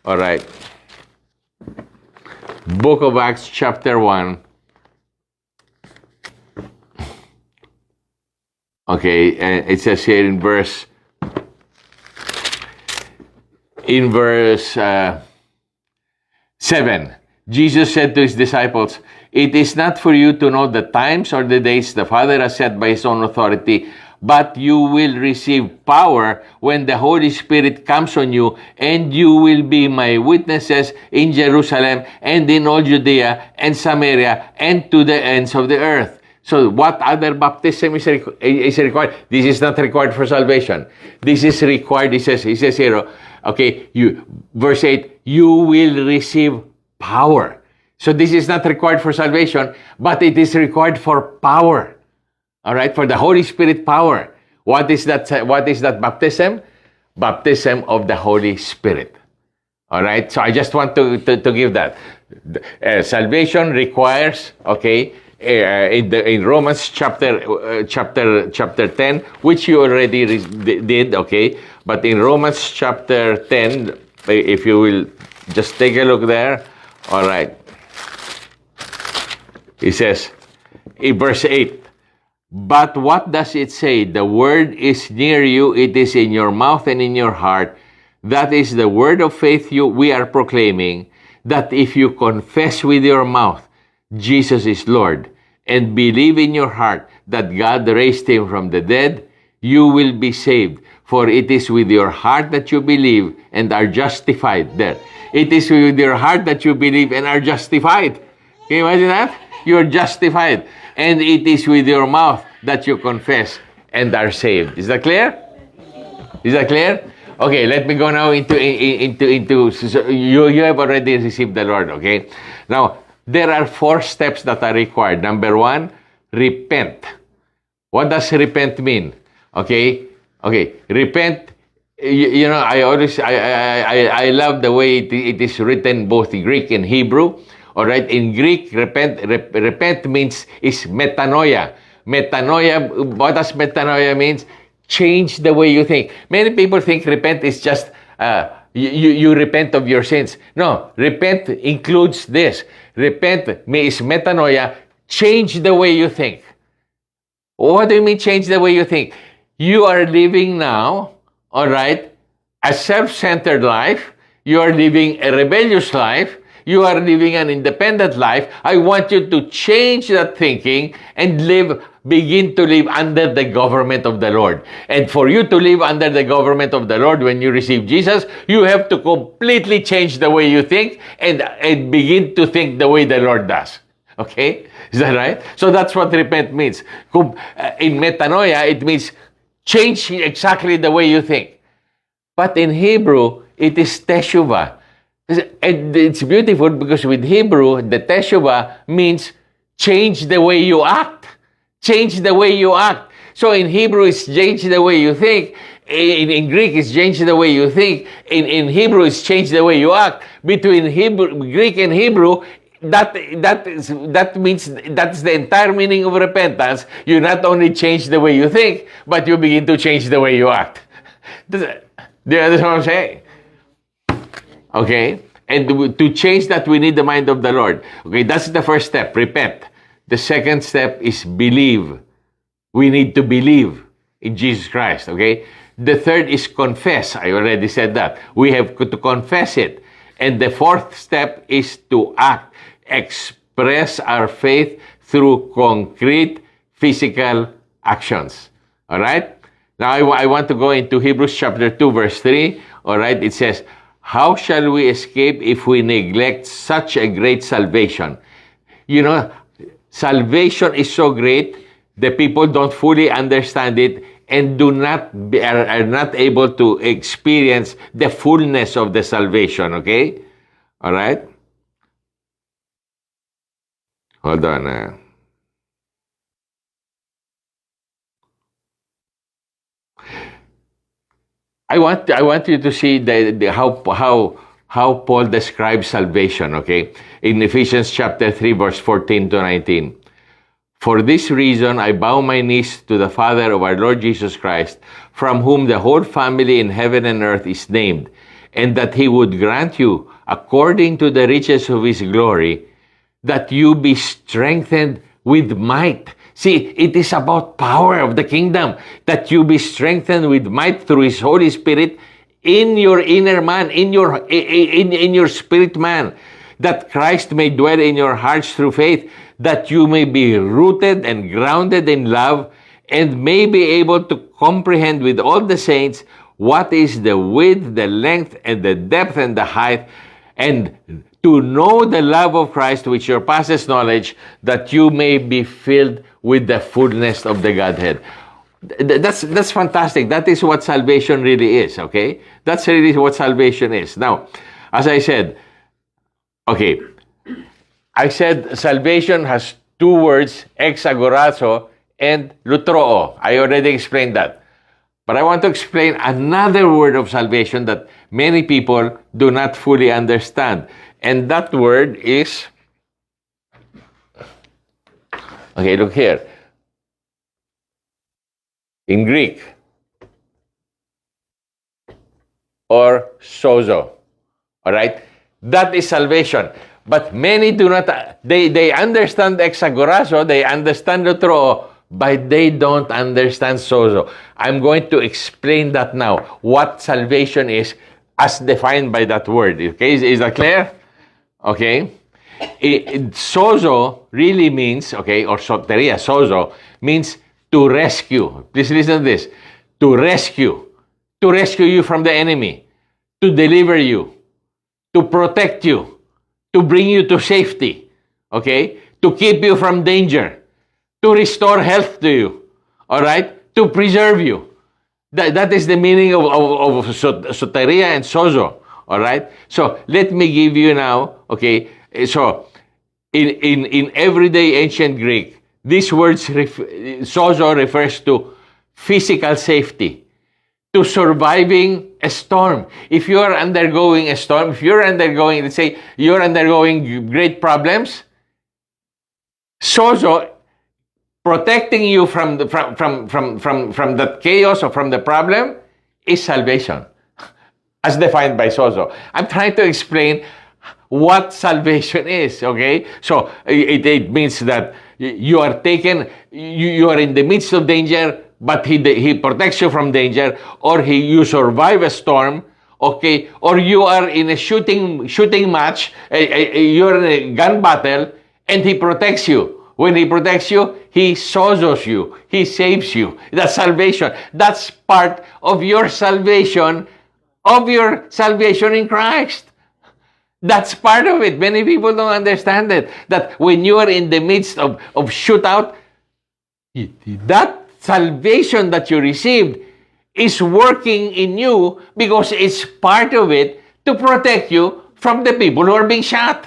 all right. Book of Acts, chapter 1. Okay, and it says here in verse 7, Jesus said to his disciples, it is not for you to know the times or the days the Father has set by his own authority, but you will receive power when the Holy Spirit comes on you, and you will be my witnesses in Jerusalem and in all Judea and Samaria and to the ends of the earth. So what other baptism is required? This is not required for salvation. This is required, he says here, okay, verse 8, you will receive power. So this is not required for salvation, but it is required for power. All right, for the Holy Spirit power. What is that baptism? Baptism of the Holy Spirit. All right, so I just want to give that. Salvation requires, okay, in Romans chapter 10, which you already did, okay? But in Romans chapter 10, if you will just take a look there, all right. It says, in verse 8, but what does it say? The word is near you, it is in your mouth and in your heart. That is the word of faith we are proclaiming, that if you confess with your mouth Jesus is Lord, and believe in your heart that God raised him from the dead, you will be saved. For it is with your heart that you believe and are justified. There. It is with your heart that you believe and are justified. Can you imagine that? You are justified. And it is with your mouth that you confess and are saved. Is that clear? Is that clear? Okay, let me go now into so you have already received the Lord, okay? Now, there are 4 steps that are required. Number 1, repent. What does repent mean? Okay, repent. You know, I love the way it is written both in Greek and Hebrew. All right, in Greek, repent means is metanoia. Metanoia. What does metanoia means? Change the way you think. Many people think repent is just you repent of your sins. No, repent includes this. Repent is metanoia. Change the way you think. What do you mean change the way you think? You are living now, all right, a self-centered life. You are living a rebellious life. You are living an independent life. I want you to change that thinking and live begin to live under the government of the Lord. And for you to live under the government of the Lord when you receive Jesus, you have to completely change the way you think and begin to think the way the Lord does. Okay? Is that right? So that's what repent means. In metanoia, it means change exactly the way you think. But in Hebrew, it is teshuvah. And it's beautiful because with Hebrew, the teshuvah means change the way you act. Change the way you act. So in Hebrew, it's change the way you think. In Greek, it's change the way you think. In Hebrew, it's change the way you act. Between Greek and Hebrew, that means that's the entire meaning of repentance. You not only change the way you think, but you begin to change the way you act. Do you understand what I'm saying? Okay? And to change that, we need the mind of the Lord. Okay, that's the first step, repent. The second step is believe. We need to believe in Jesus Christ, okay? The third is confess. I already said that. We have to confess it. And the fourth step is to act. Express our faith through concrete physical actions. All right? Now, I want to go into Hebrews chapter 2, verse 3. All right? It says, how shall we escape if we neglect such a great salvation? You know, salvation is so great, the people don't fully understand it and are not able to experience the fullness of the salvation, okay? All right? Hold on. I want you to see how Paul describes salvation, okay? In Ephesians chapter 3, verse 14 to 19. For this reason, I bow my knees to the Father of our Lord Jesus Christ, from whom the whole family in heaven and earth is named, and that he would grant you, according to the riches of his glory, that you be strengthened with might. See, it is about power of the kingdom, that you be strengthened with might through his Holy Spirit in your inner man, in your spirit man, that Christ may dwell in your hearts through faith, that you may be rooted and grounded in love, and may be able to comprehend with all the saints what is the width, the length, and the depth, and the height, and to know the love of Christ which surpasses knowledge, that you may be filled with the fullness of the Godhead. That's fantastic. That is what salvation really is, okay? That's really what salvation is. Now, as I said, okay, I said salvation has two words, exagorazo and lutroo. I already explained that. But I want to explain another word of salvation that many people do not fully understand. And that word is, okay, look here. In Greek, or sozo. All right? That is salvation. But many do not, they understand exagorazo, they understand lutroo, but they don't understand sozo. I'm going to explain that now, what salvation is as defined by that word. Okay, is that clear? Okay. Sozo really means, okay, or soteria, sozo, means to rescue. Please listen to this. To rescue you from the enemy, to deliver you, to protect you, to bring you to safety, okay, to keep you from danger, to restore health to you, all right, to preserve you. That is the meaning of soteria and sozo, all right? So let me give you now, okay, so in everyday ancient Greek, this word sozo refers to physical safety, to surviving a storm. If you are undergoing a storm, if you're undergoing, let's say, you're undergoing great problems, sozo, protecting you from the chaos or from the problem, is salvation, as defined by sozo. I'm trying to explain what salvation is, okay? So it means that you are taken, you are in the midst of danger, but he protects you from danger, or you survive a storm, okay? Or you are in a shooting match, you're in a gun battle, and he protects you. When he protects you, He sozos you. He saves you. That's salvation. That's part of your salvation in Christ. That's part of it. Many people don't understand it. That when you are in the midst of shootout, that salvation that you received is working in you because it's part of it to protect you from the people who are being shot.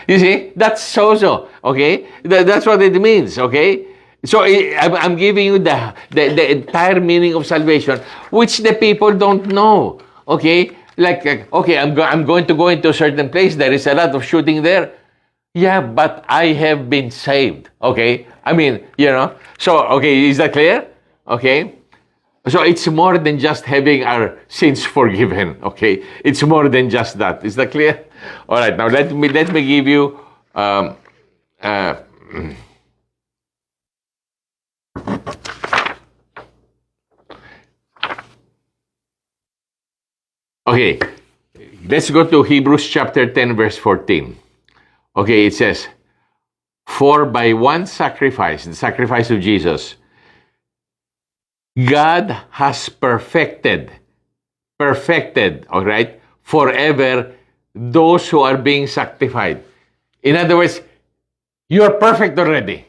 You see? That's sozo. Okay? That's what it means. Okay? So I'm giving you the entire meaning of salvation, which the people don't know. Okay? Like, okay, I'm going to go into a certain place. There is a lot of shooting there. Yeah, but I have been saved. Okay? I mean, So, okay, is that clear? Okay? So it's more than just having our sins forgiven. Okay? It's more than just that. Is that clear? All right. Now let me give you. Okay, let's go to Hebrews chapter 10, verse 14. Okay, it says, "For by one sacrifice, the sacrifice of Jesus, God has perfected, all right, forever those who are being sanctified." In other words, you are perfect already.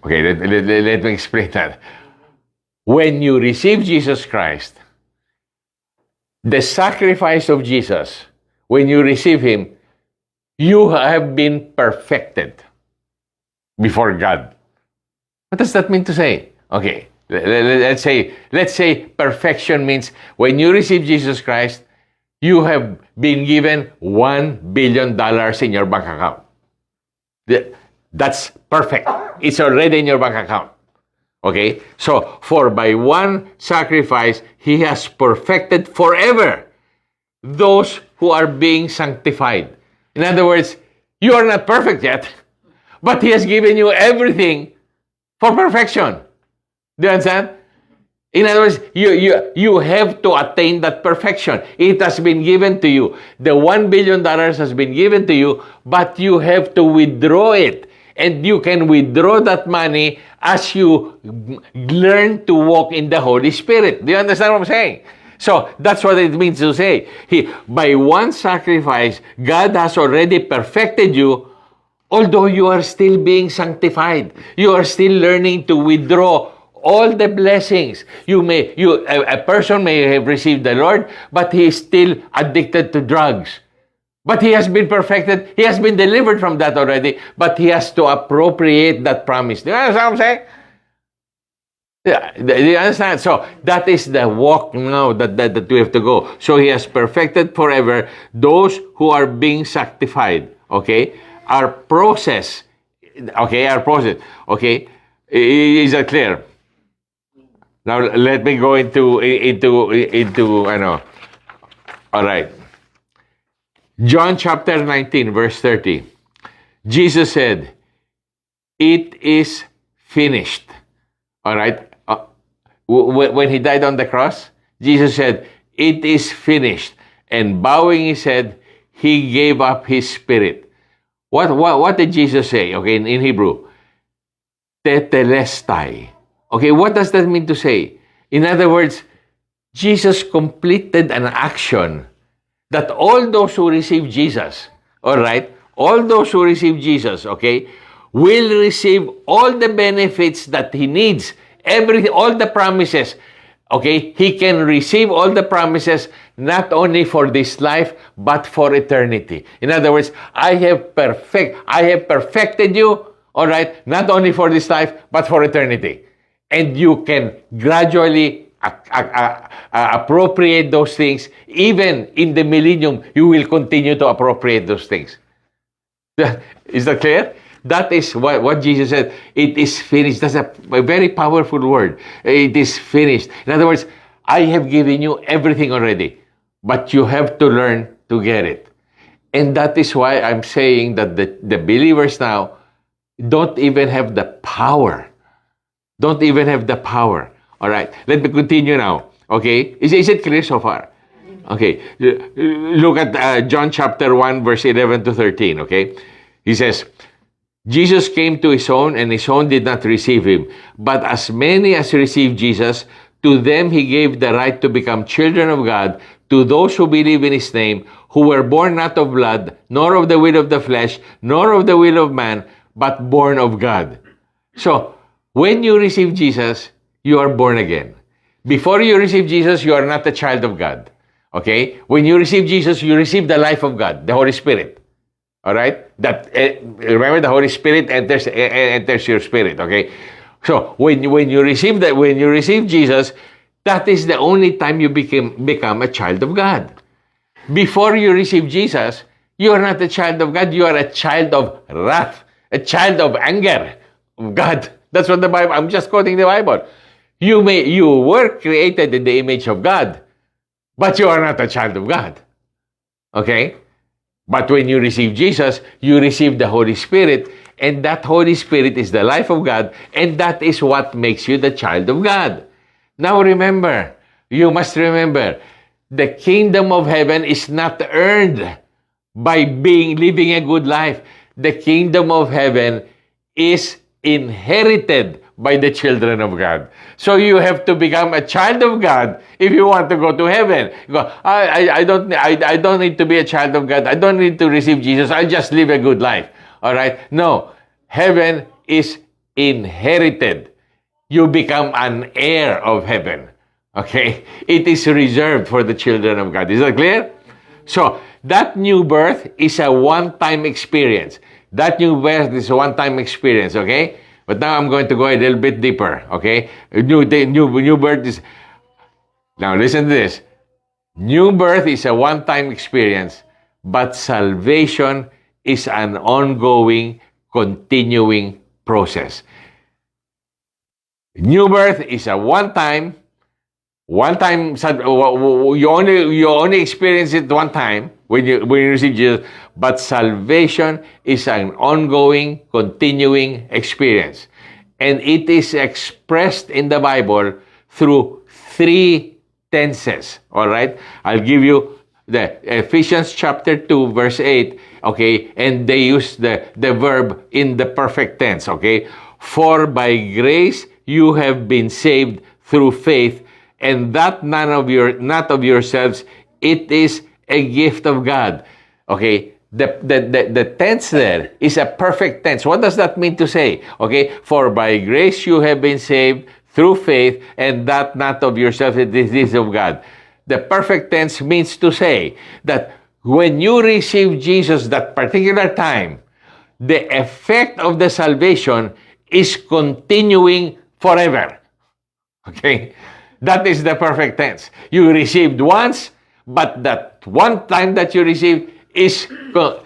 Okay, let me explain that. When you receive Jesus Christ, the sacrifice of Jesus, when you receive Him, you have been perfected before God. What does that mean to say? Okay, let's say perfection means when you receive Jesus Christ, you have been given $1 billion in your bank account. That's perfect. It's already in your bank account. Okay? So, for by one sacrifice, He has perfected forever those who are being sanctified. In other words, you are not perfect yet, but He has given you everything for perfection. Do you understand? In other words, you have to attain that perfection. It has been given to you. The $1 billion has been given to you, but you have to withdraw it. And you can withdraw that money as you learn to walk in the Holy Spirit. Do you understand what I'm saying? So, that's what it means to say. By one sacrifice, God has already perfected you, although you are still being sanctified. You are still learning to withdraw all the blessings. A person may have received the Lord, but he is still addicted to drugs. But he has been perfected. He has been delivered from that already, but he has to appropriate that promise. Do you understand what I'm saying? Yeah, do you understand? So that is the walk now that we have to go. So He has perfected forever those who are being sanctified. Okay? Our process. Okay? Okay? Is that clear? Now let me go into all right. John chapter 19, verse 30. Jesus said, "It is finished." All right? When He died on the cross, Jesus said, "It is finished." And bowing His head, He gave up His spirit. What did Jesus say? Okay, in Hebrew, tetelestai. Okay, what does that mean to say? In other words, Jesus completed an action that all those who receive Jesus, all right, all those who receive Jesus, okay, will receive all the benefits that He needs, all the promises, okay? He can receive all the promises not only for this life, but for eternity. In other words, I have perfected you, all right, not only for this life, but for eternity. And you can gradually appropriate those things. Even in the millennium, you will continue to appropriate those things. Is that clear? That is what Jesus said. It is finished. That's a very powerful word. It is finished. In other words, I have given you everything already, but you have to learn to get it. And that is why I'm saying that the believers now don't even have the power. Don't even have the power. All right, let me continue now. Okay, is it clear so far? Okay, look at John chapter 1, verse 11 to 13, okay? He says, Jesus came to his own, and his own did not receive him. But as many as received Jesus, to them he gave the right to become children of God, to those who believe in his name, who were born not of blood, nor of the will of the flesh, nor of the will of man, but born of God. So, when you receive Jesus, you are born again. Before you receive Jesus, you are not a child of God. Okay? When you receive Jesus, you receive the life of God, the Holy Spirit. All right? That remember, the Holy Spirit enters your spirit. Okay? So when you receive that, when you receive Jesus, that is the only time you become a child of God. Before you receive Jesus, you are not a child of God. You are a child of wrath, a child of anger of God. That's what the Bible. I'm just quoting the Bible. You were created in the image of God, but you are not a child of God. Okay? But when you receive Jesus, you receive the Holy Spirit, and that Holy Spirit is the life of God, and that is what makes you the child of God. Now remember, you must remember, the kingdom of heaven is not earned by living a good life. The kingdom of heaven is inherited by the children of God. So you have to become a child of God if you want to go to heaven. You go, I don't need to be a child of God. I don't need to receive Jesus. I just live a good life. All right? No. Heaven is inherited. You become an heir of heaven. Okay? It is reserved for the children of God. Is that clear? So, that new birth is a one-time experience. That new birth is a one-time experience, okay? But now I'm going to go a little bit deeper, okay? New birth is... Now, listen to this. New birth is a one-time experience, but salvation is an ongoing, continuing process. New birth is a one-time, you only experience it one time when you receive Jesus, but salvation is an ongoing, continuing experience. And it is expressed in the Bible through three tenses, all right? I'll give you the Ephesians chapter 2, verse 8, okay? And they use the verb in the perfect tense, okay? For by grace you have been saved through faith, and that not of yourselves, it is a gift of God. Okay, the tense there is a perfect tense. What does that mean to say? Okay, for by grace you have been saved through faith, and that not of yourselves, it is of God. The perfect tense means to say that when you receive Jesus that particular time, the effect of the salvation is continuing forever. Okay? That is the perfect tense. You received once, but that one time that you received is the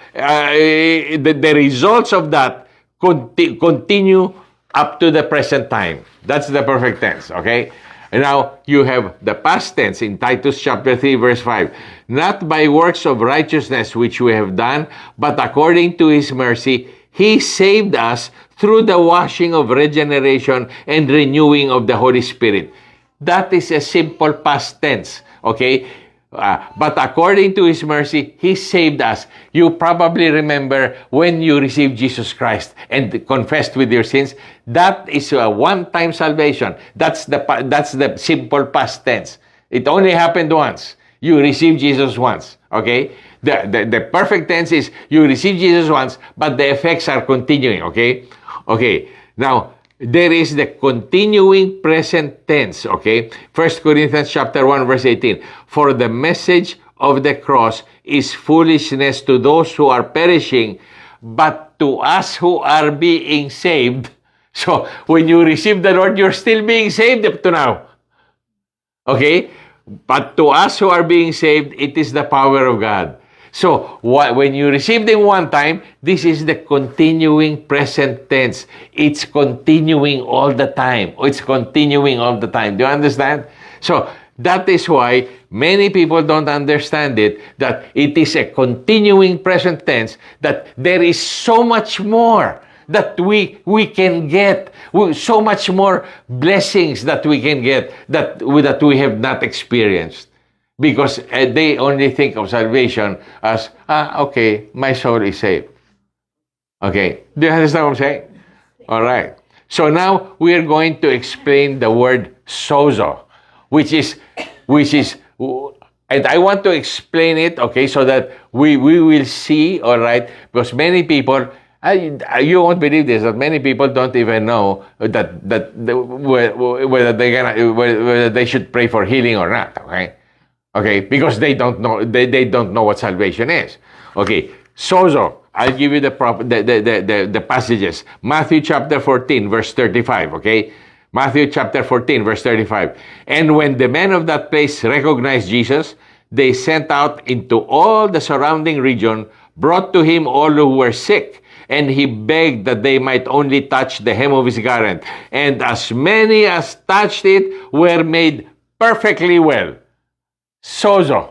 results of that continue up to the present time. That's the perfect tense, okay? And now you have the past tense in Titus chapter 3, verse 5. Not by works of righteousness which we have done, but according to his mercy, he saved us through the washing of regeneration and renewing of the Holy Spirit. That is a simple past tense, okay? But according to his mercy, he saved us. You probably remember when you received Jesus Christ and confessed with your sins. That is a one-time salvation. That's the simple past tense. It only happened once. You received Jesus once, okay? The perfect tense is you receive Jesus once, but the effects are continuing, okay? Okay, now, there is the continuing present tense, okay? 1 Corinthians chapter 1, verse 18. For the message of the cross is foolishness to those who are perishing, but to us who are being saved. So, when you receive the Lord, you're still being saved up to now. Okay? But to us who are being saved, it is the power of God. So, when you receive them one time, this is the continuing present tense. It's continuing all the time. It's continuing all the time. Do you understand? So, that is why many people don't understand it, that it is a continuing present tense, that there is so much more that we can get, so much more blessings that we can get that we have not experienced. Because they only think of salvation as, okay, my soul is saved. Okay. Do you understand what I'm saying? All right. So now we are going to explain the word sozo, which is, and I want to explain it, okay, so that we will see, all right, because many people, you won't believe this, that many people don't even know whether they should pray for healing or not, okay? Okay, because they don't know, they don't know what salvation is. Okay, sozo. I'll give you the passages. Matthew chapter 14, verse 35, okay? Matthew chapter 14, verse 35. And when the men of that place recognized Jesus, they sent out into all the surrounding region, brought to him all who were sick, and he begged that they might only touch the hem of his garment. And as many as touched it were made perfectly well. Sozo.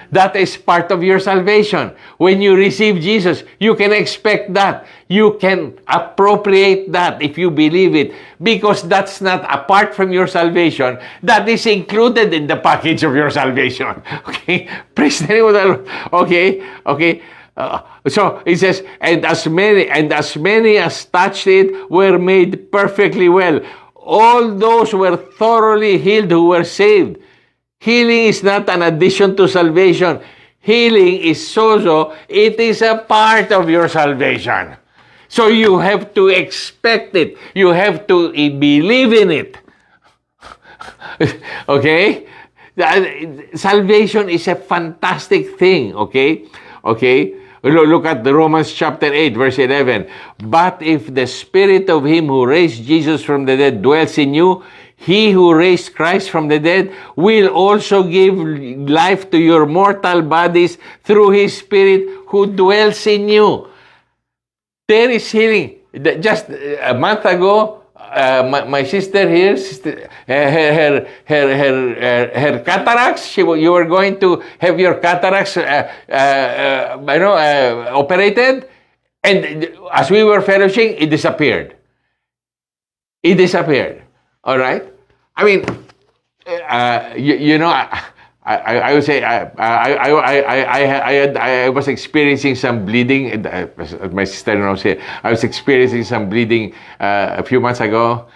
That is part of your salvation. When you receive Jesus, you can expect that. You can appropriate that if you believe it, because that's not apart from your salvation. That is included in the package of your salvation. Okay? Praise the name of the Lord. Okay? Okay? So it says, and as many as touched it were made perfectly well. All those were thoroughly healed who were saved. Healing is not an addition to salvation. Healing is sozo. It is a part of your salvation. So you have to expect it. You have to believe in it. Okay? Salvation is a fantastic thing. Okay? Okay? Look at the Romans chapter 8, verse 11. But if the spirit of him who raised Jesus from the dead dwells in you, he who raised Christ from the dead will also give life to your mortal bodies through his Spirit who dwells in you. There is healing. Just a month ago, my sister here, her cataracts. You were going to have your cataracts, operated, and as we were fellowshipping, it disappeared. It disappeared. All right. I mean, I would say I was experiencing some bleeding. My sister-in-law said I was experiencing some bleeding a few months ago,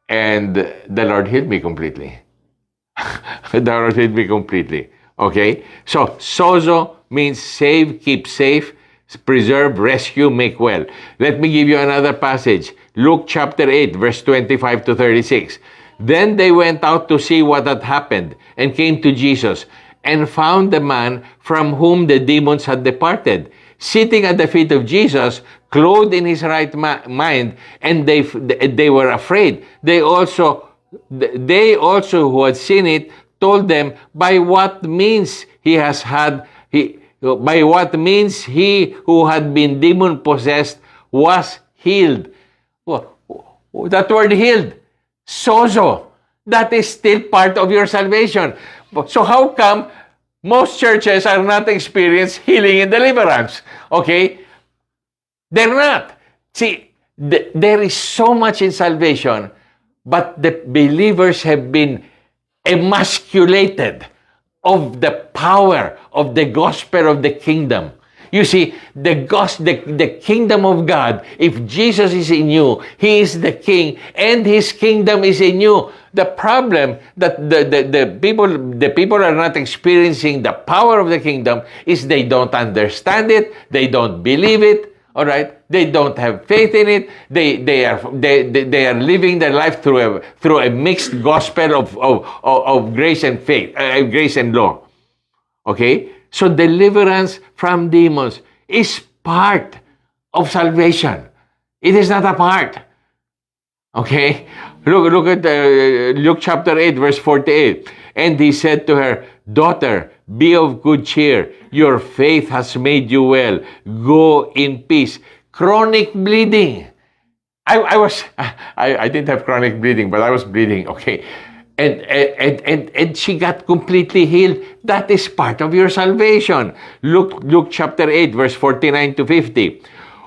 and the Lord healed me completely. The Lord healed me completely. Okay. So sozo means save, keep safe, preserve, rescue, make well. Let me give you another passage. Luke chapter 8, verse 25 to 36. Then they went out to see what had happened and came to Jesus and found the man from whom the demons had departed, sitting at the feet of Jesus, clothed in his right mind, and they were afraid. They also who had seen it told them by what means he who had been demon possessed was healed. That word healed, sozo, that is still part of your salvation. So how come most churches are not experiencing healing and deliverance? Okay? They're not. See, there is so much in salvation, but the believers have been emasculated of the power of the gospel of the kingdom. You see, the kingdom of God, if Jesus is in you, he is the king, and his kingdom is in you. The problem that the people are not experiencing the power of the kingdom is they don't understand it, they don't believe it, all right? They don't have faith in it. They are living their life through a mixed gospel of grace and faith, grace and law. Okay? So deliverance from demons is part of salvation. It is not a part. Okay? Look at Luke chapter 8, verse 48. And he said to her, "Daughter, be of good cheer. Your faith has made you well. Go in peace." Chronic bleeding. I didn't have chronic bleeding, but I was bleeding. Okay. And she got completely healed. That is part of your salvation. Luke chapter 8, verse 49 to 50.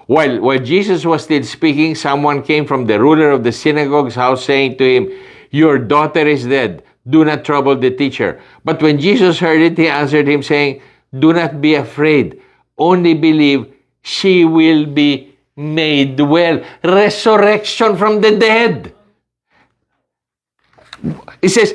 While Jesus was still speaking, someone came from the ruler of the synagogue's house saying to him, "Your daughter is dead. Do not trouble the teacher." But when Jesus heard it, he answered him saying, "Do not be afraid. Only believe. she will be made well. Resurrection from the dead. It says,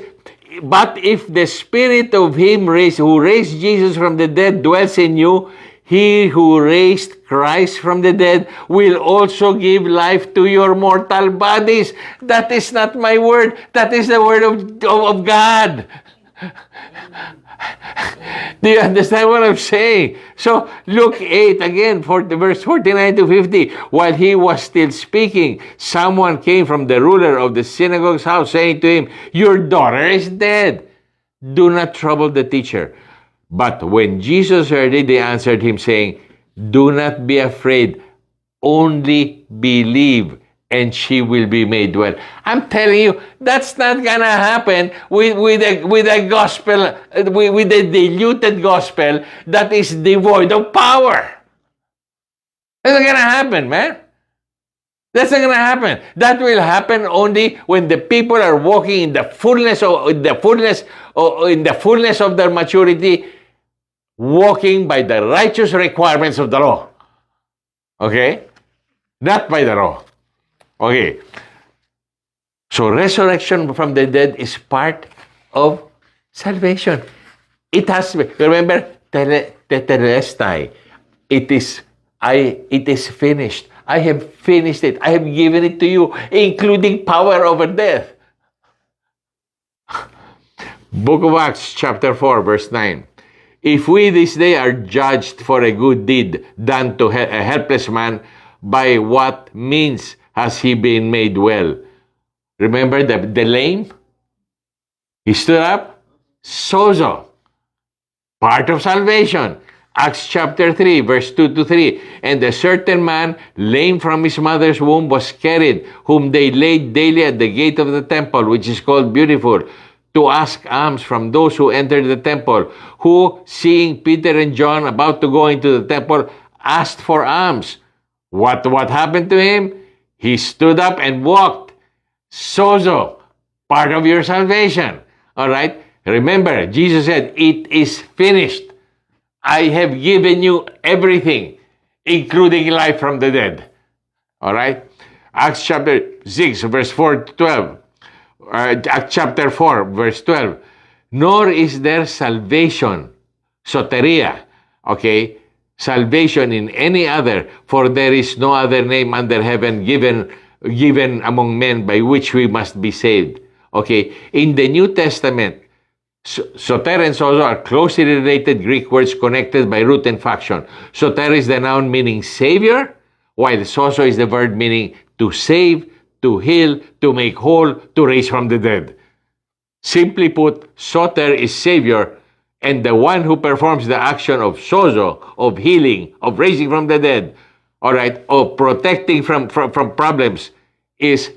but if the spirit of him who raised Jesus from the dead dwells in you, he who raised Christ from the dead will also give life to your mortal bodies. That is not my word. That is the word of God. Do you understand what I'm saying? So, Luke 8, again, verse 49 to 50. While he was still speaking, someone came from the ruler of the synagogue's house, saying to him, your daughter is dead. Do not trouble the teacher. But when Jesus heard it, they answered him, saying, do not be afraid, only believe, and she will be made well. I'm telling you, that's not gonna happen with a gospel, with a diluted gospel that is devoid of power. That's not gonna happen, man. That's not gonna happen. That will happen only when the people are walking in the fullness of their maturity, walking by the righteous requirements of the law. Okay? Not by the law. Okay. So resurrection from the dead is part of salvation. It has to be. Remember, tetelestai. It is finished. I have finished it. I have given it to you, including power over death. Book of Acts, chapter 4, verse 9. If we this day are judged for a good deed done to a helpless man, by what means has he been made well? Remember the lame? He stood up. Sozo. Part of salvation. Acts chapter 3, verse 2 to 3. And a certain man, lame from his mother's womb, was carried, whom they laid daily at the gate of the temple, which is called Beautiful, to ask alms from those who entered the temple, who, seeing Peter and John about to go into the temple, asked for alms. What happened to him? He stood up and walked. Sozo, part of your salvation. All right? Remember, Jesus said, it is finished. I have given you everything, including life from the dead. All right? Acts chapter 6, verse 4 to 12. Acts chapter 4, verse 12. Nor is there salvation, soteria, okay, salvation in any other, for there is no other name under heaven given among men by which we must be saved. Okay, in the New Testament, soter and sozo are closely related Greek words connected by root and function. Soter is the noun meaning savior, while sozo is the verb meaning to save, to heal, to make whole, to raise from the dead. Simply put, soter is savior, and the one who performs the action of sozo, of healing, of raising from the dead, all right, of protecting from problems, is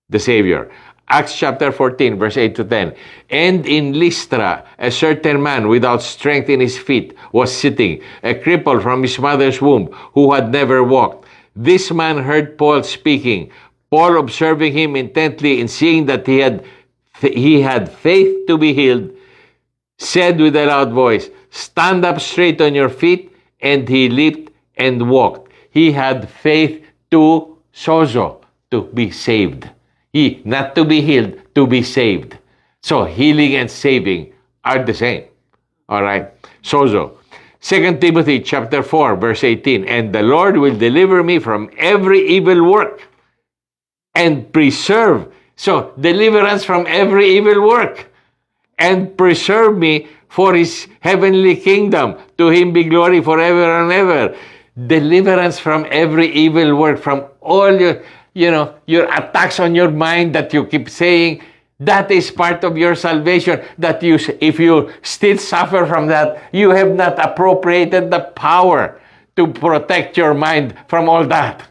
the savior. Acts chapter 14, verse 8 to 10. And in Lystra, a certain man without strength in his feet was sitting, a cripple from his mother's womb, who had never walked. This man heard Paul speaking. Paul, observing him intently and seeing that he had faith to be healed, said with a loud voice, stand up straight on your feet, and he leaped and walked. He had faith to sozo, to be saved. Not to be healed, to be saved. So healing and saving are the same. All right? Sozo. 2 Timothy chapter 4, verse 18. And the Lord will deliver me from every evil work and preserve. So, deliverance from every evil work. And preserve me for his heavenly kingdom. To him be glory forever and ever. Deliverance from every evil work, from all your attacks on your mind that you keep saying, that is part of your salvation. That if you still suffer from that, you have not appropriated the power to protect your mind from all that.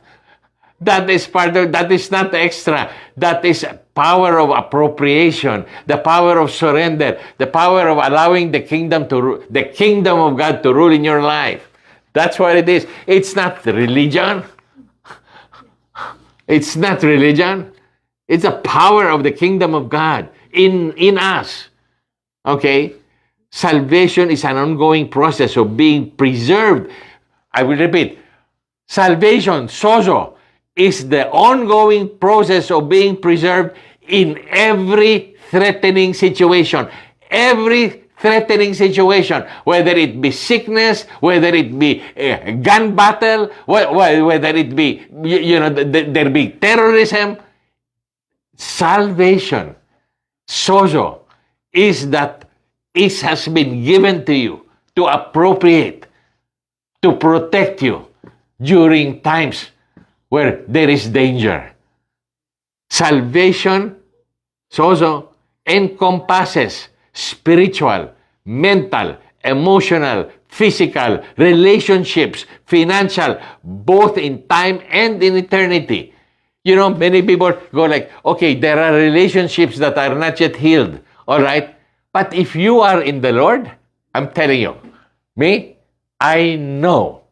That is that is not extra. That is power of appropriation, the power of surrender, the power of allowing the kingdom of God to rule in your life. That's what it is. It's not religion. It's not religion. It's the power of the kingdom of God in us. Okay? Salvation is an ongoing process of being preserved. I will repeat. Salvation, sozo, is the ongoing process of being preserved in every threatening situation. Every threatening situation, whether it be sickness, whether it be a gun battle, whether it be, there be terrorism, salvation, sozo, has been given to you to appropriate, to protect you during times where there is danger. Salvation, sozo, encompasses spiritual, mental, emotional, physical, relationships, financial, both in time and in eternity. Many people go like, okay, there are relationships that are not yet healed, all right? But if you are in the Lord, I'm telling you, I know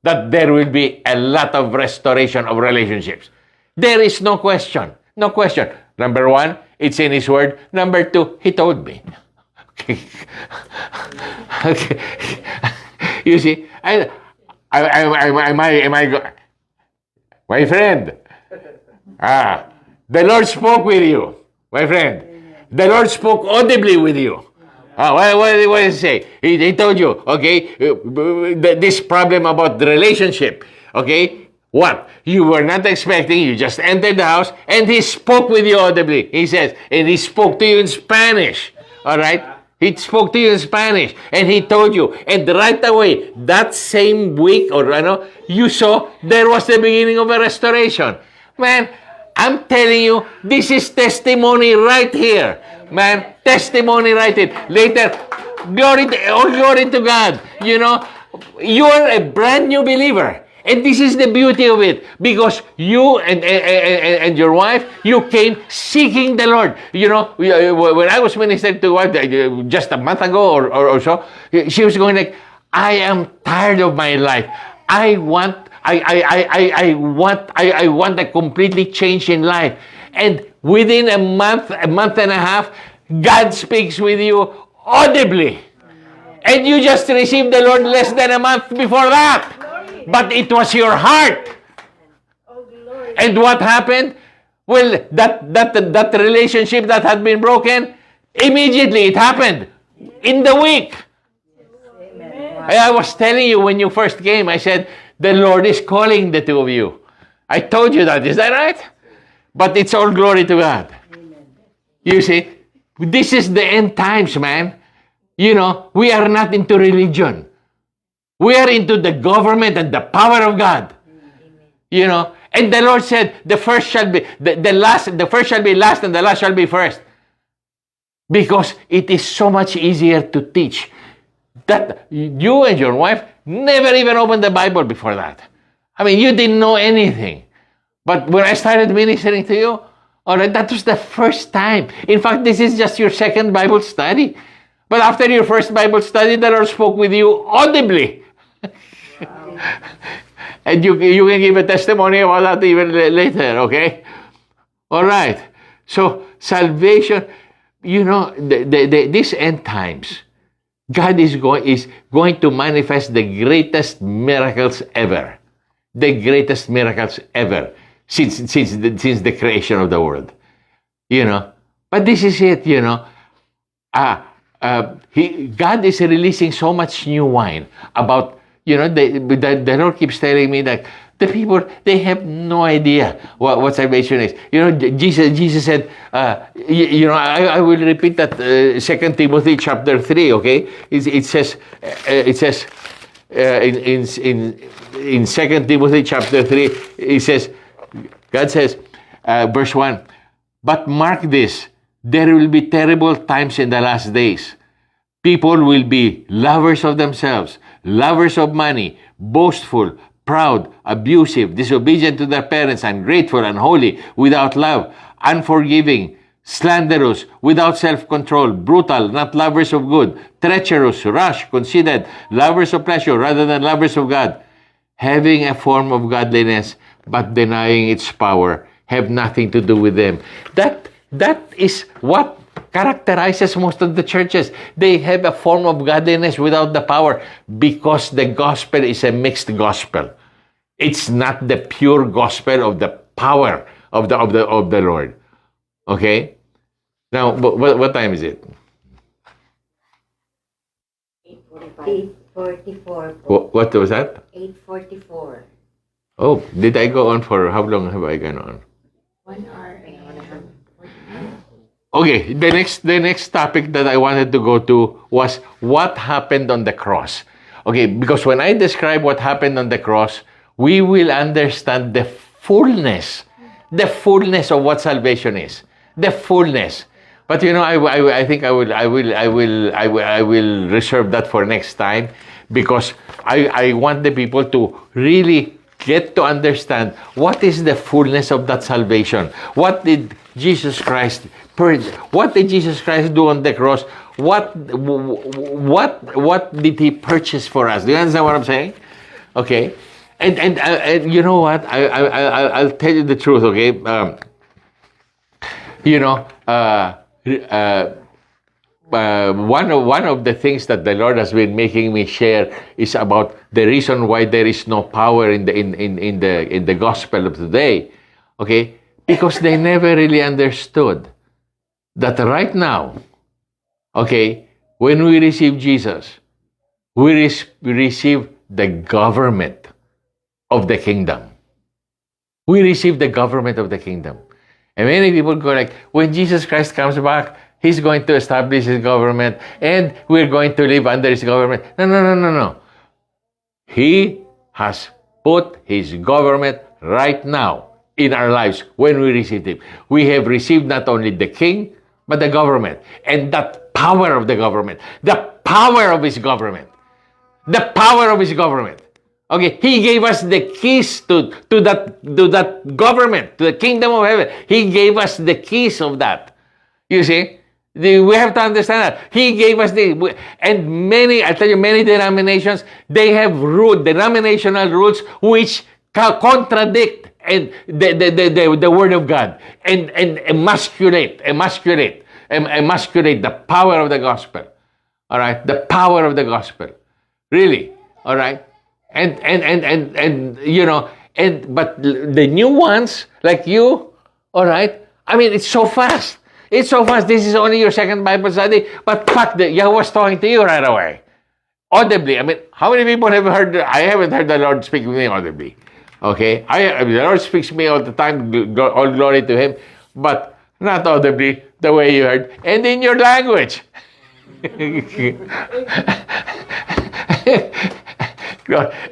that there will be a lot of restoration of relationships. There is no question. No question. Number one, it's in His Word. Number two, He told me. Okay. Okay. You see, my friend, the Lord spoke with you, my friend. The Lord spoke audibly with you. What did He say? He told you, okay, this problem about the relationship, okay? What? You were not expecting, you just entered the house, and He spoke with you audibly. He says, and He spoke to you in Spanish, all right? He spoke to you in Spanish, and He told you, and right away, that same week, you saw there was the beginning of a restoration. Man, I'm telling you, this is testimony right here. Man, testimony right here. Later, glory to God. You're a brand new believer. And this is the beauty of it. Because you and your wife, you came seeking the Lord. When I was ministering to wife just a month ago or so, she was going like, I am tired of my life. I want a completely change in life. And within a month and a half, God speaks with you audibly. And you just received the Lord less than a month before that. But it was your heart. And what happened? Well, that relationship that had been broken, immediately it happened. In the week. I was telling you when you first came, I said, the Lord is calling the two of you. I told you that. Is that right? But it's all glory to God. You see, this is the end times, man. We are not into religion. We are into the government and the power of God. And the Lord said, the first shall be the first shall be last, and the last shall be first. Because it is so much easier to teach. That you and your wife never even opened the Bible before that. I mean, you didn't know anything. But when I started ministering to you, all right, that was the first time. In fact, this is just your second Bible study. But after your first Bible study, the Lord spoke with you audibly. And you can give a testimony about that even later, okay? All right. So, salvation, these end times, God is going to manifest the greatest miracles ever. The greatest miracles ever since the creation of the world. But this is it, God is releasing so much new wine about, the Lord keeps telling me that the people, they have no idea what salvation is. Jesus said, I will repeat that 2 Timothy chapter 3, okay? It says in 2 Timothy chapter 3, it says, God says, verse 1, but mark this, there will be terrible times in the last days. People will be lovers of themselves, lovers of money, boastful, proud, abusive, disobedient to their parents, ungrateful, unholy, without love, unforgiving, slanderous, without self-control, brutal, not lovers of good, treacherous, rash, conceited, lovers of pleasure rather than lovers of God, having a form of godliness but denying its power, have nothing to do with them. That is what characterizes most of the churches. They have a form of godliness without the power because the gospel is a mixed gospel. It's not the pure gospel of the power of the Lord. Okay? Now, what time is it? 8:44. What was that? 8:44. Oh, did I go on for how long have I gone on? 1 hour and a half. Okay, the next topic that I wanted to go to was what happened on the cross. Okay, because when I describe what happened on the cross, we will understand the fullness of what salvation is, the fullness. But you know, I think I will reserve that for next time because I want the people to really get to understand what is the fullness of that salvation. What did Jesus Christ do on the cross? What did he purchase for us? Do you understand what I'm saying? Okay, and you know what? I'll tell you the truth. Okay, you know, one of the things that the Lord has been making me share is about the reason why there is no power in the gospel of today. Okay, because they never really understood that right now, okay, when we receive Jesus, we receive the government of the kingdom. We receive the government of the kingdom. And many people go like, when Jesus Christ comes back, He's going to establish His government and we're going to live under His government. No. He has put His government right now in our lives when we received Him. We have received not only the King, but the government. And that power of the government. The power of His government. The power of His government. Okay, He gave us the keys to that government, to the kingdom of heaven. He gave us the keys of that. You see? We have to understand that. He gave us and many denominations, they have denominational rules which contradict and the word of God and emasculate the power of the gospel. All right? The power of the gospel. Really. All right? And you know, but the new ones, like you, all right? I mean, it's so fast. It's so fast. This is only your second Bible study, but Yahweh's talking to you right away. Audibly. I mean, how many people have heard, I haven't heard the Lord speak to me audibly. Okay? The Lord speaks to me all the time, all glory to Him, but not audibly, the way you heard, and in your language.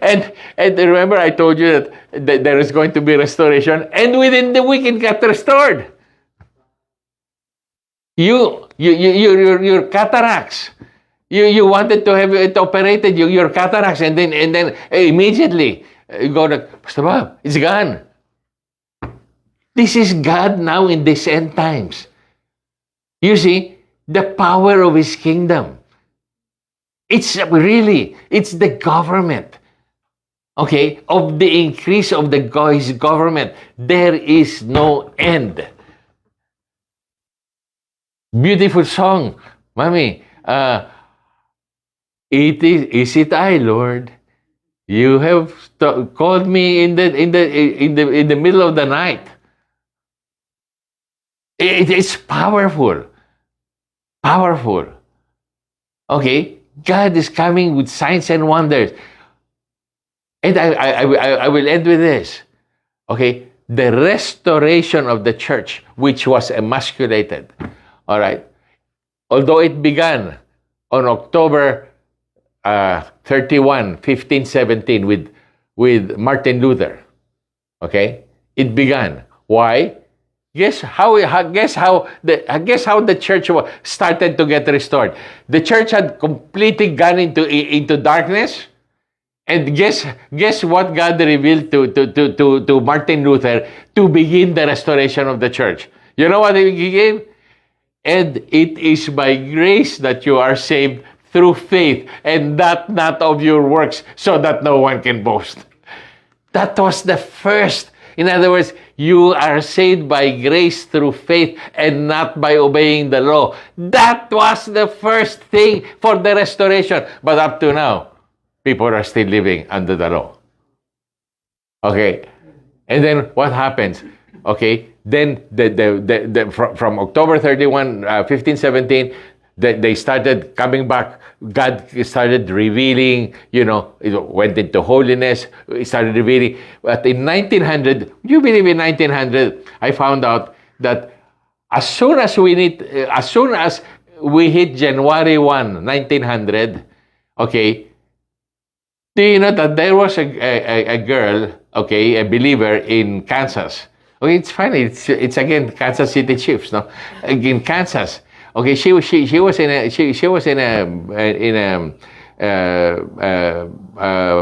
And remember, I told you that there is going to be restoration, and within the week it got restored. Your cataracts, you wanted to have it operated, your cataracts, and then immediately you go to Pastor Bob, it's gone. This is God now in these end times. You see, the power of His kingdom. It's the government, okay, of the increase of His government. There is no end. Beautiful song, Mommy. Is it I, Lord? You have called me in the middle of the night. It is powerful, powerful. Okay. God is coming with signs and wonders. And I will end with this. Okay? The restoration of the church, which was emasculated. All right? Although it began on October 31, 1517 with Martin Luther. Okay? It began. Why? Guess how the church started to get restored. The church had completely gone into darkness, and guess what God revealed to Martin Luther to begin the restoration of the church. You know what He gave? And it is by grace that you are saved through faith, and that not of your works, so that no one can boast. That was the first. In other words, You are saved by grace through faith and not by obeying the law. That was the first thing for the restoration. But up to now, people are still living under the law. Okay. And then what happens? Okay. Then from October 31, 1517, they started coming back. God started revealing, it went into holiness. It started revealing. But in 1900, you believe in 1900, I found out that as soon as we hit January 1, 1900, okay, do you know that there was a girl, okay, a believer in Kansas? Okay, it's funny. It's again Kansas City Chiefs, no? In Kansas. Okay, she was in a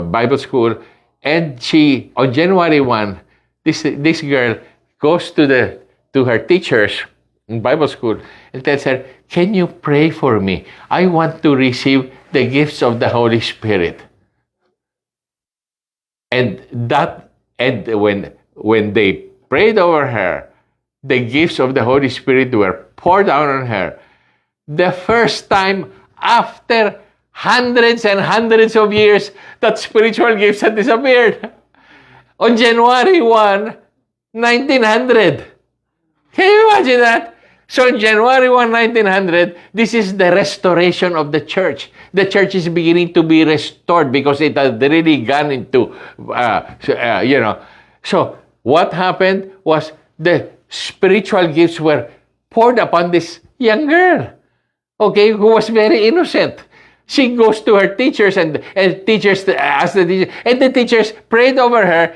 Bible school, and she on January 1, this girl goes to her teachers in Bible school and tells her, "Can you pray for me? I want to receive the gifts of the Holy Spirit." And when they prayed over her, the gifts of the Holy Spirit were poured out on her. The first time after hundreds and hundreds of years that spiritual gifts had disappeared. On January 1, 1900. Can you imagine that? So on January 1, 1900, this is the restoration of the church. The church is beginning to be restored because it had really gone into, So what happened was the spiritual gifts were poured upon this young girl, okay, who was very innocent. She goes to her teachers and teachers ask the teacher, and the teachers prayed over her.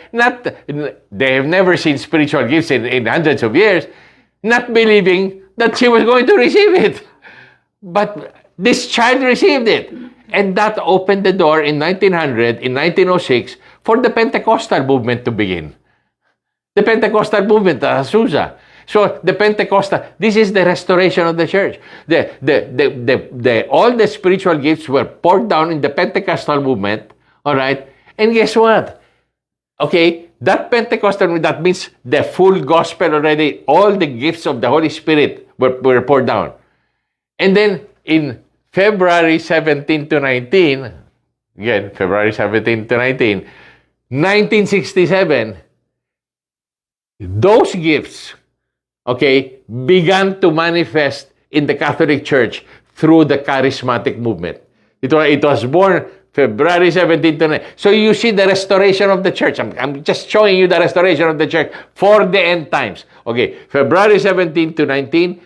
They have never seen spiritual gifts in hundreds of years, not believing that she was going to receive it. But this child received it. And that opened the door in 1900, in 1906, for the Pentecostal movement to begin. The Pentecostal movement, Azusa. So the Pentecostal, this is the restoration of the church. All the spiritual gifts were poured down in the Pentecostal movement, all right? And guess what? Okay, that Pentecostal, that means the full gospel already, all the gifts of the Holy Spirit were poured down. And then in February 17 to 19, again, February 17 to 19, 1967, those gifts, okay, began to manifest in the Catholic Church through the charismatic movement. It was born February 17 to 19. So you see the restoration of the church. I'm just showing you the restoration of the church for the end times. Okay, February 17 to 19,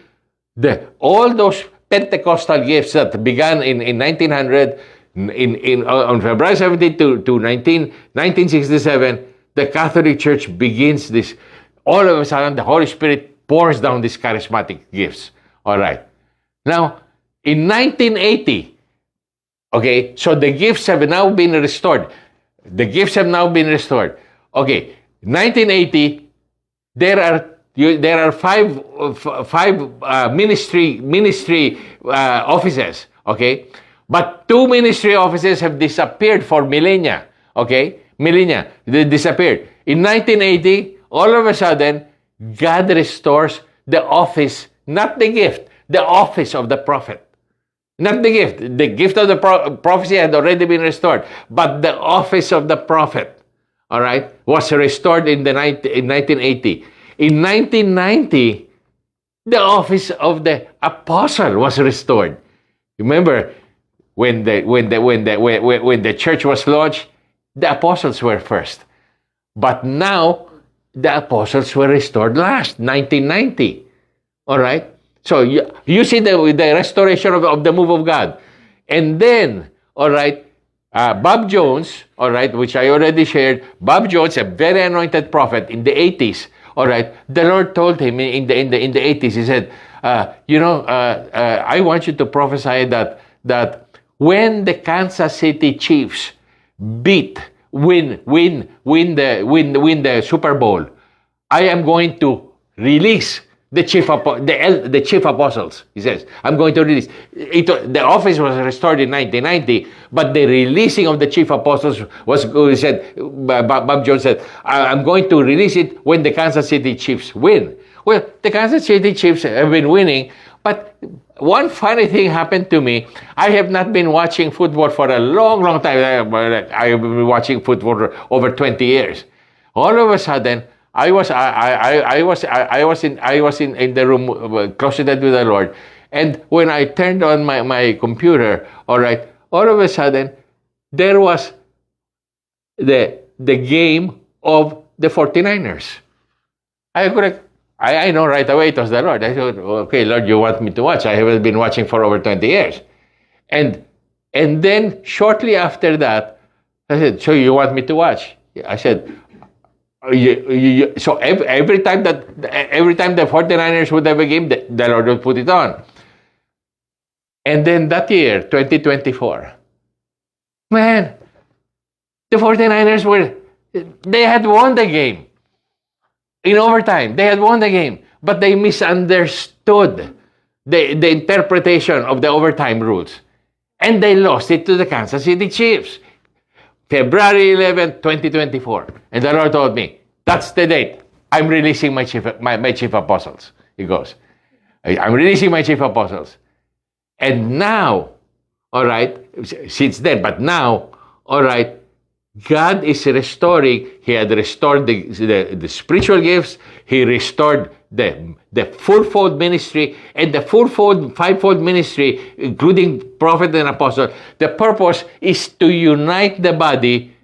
all those Pentecostal gifts that began in 1900, on February 17 to 1967, the Catholic Church begins this. All of a sudden, the Holy Spirit pours down these charismatic gifts. All right. Now, in 1980, okay, so the gifts have now been restored. The gifts have now been restored. Okay, 1980, there are five ministry offices. Okay, but 2 ministry offices have disappeared for millennia. Okay, millennia, they disappeared. In 1980, all of a sudden, God restores the office, not the gift, the office of the prophet. Not the gift. The gift of the prophecy had already been restored. But the office of the prophet, all right, was restored in 1980. In 1990, the office of the apostle was restored. Remember, when the church was launched, the apostles were first. But now, the apostles were restored last, 1990. All right? So you see the restoration of the move of God. And then, all right, Bob Jones, all right, which I already shared, Bob Jones, a very anointed prophet in the 80s, all right, the Lord told him in the 80s, he said, I want you to prophesy that when the Kansas City Chiefs win the Super Bowl, I am going to release the chief apostles. He says, I'm going to release. The office was restored in 1990, but the releasing of the chief apostles was, he said, Bob Jones said, I'm going to release it when the Kansas City Chiefs win. Well, the Kansas City Chiefs have been winning, but one funny thing happened to me. I have not been watching football for a long, long time. I have been watching football for over 20 years. All of a sudden, I was in the room closeted with the Lord, and when I turned on my computer, all right, all of a sudden there was the game of the 49ers. I know right away it was the Lord. I said, okay, Lord, you want me to watch? I haven't been watching for over 20 years. And then shortly after that, I said, so you want me to watch? I said, so every time the 49ers would have a game, the Lord would put it on. And then that year, 2024, man, the 49ers they had won the game. In overtime, they had won the game, but they misunderstood the interpretation of the overtime rules. And they lost it to the Kansas City Chiefs. February 11, 2024. And the Lord told me, that's the date. I'm releasing my chief apostles. He goes, I'm releasing my chief apostles. And now, all right, since then, but now, all right, God is restoring. He had restored the spiritual gifts. He restored the fourfold ministry and the fivefold ministry, including prophet and apostle. The purpose is to unite the body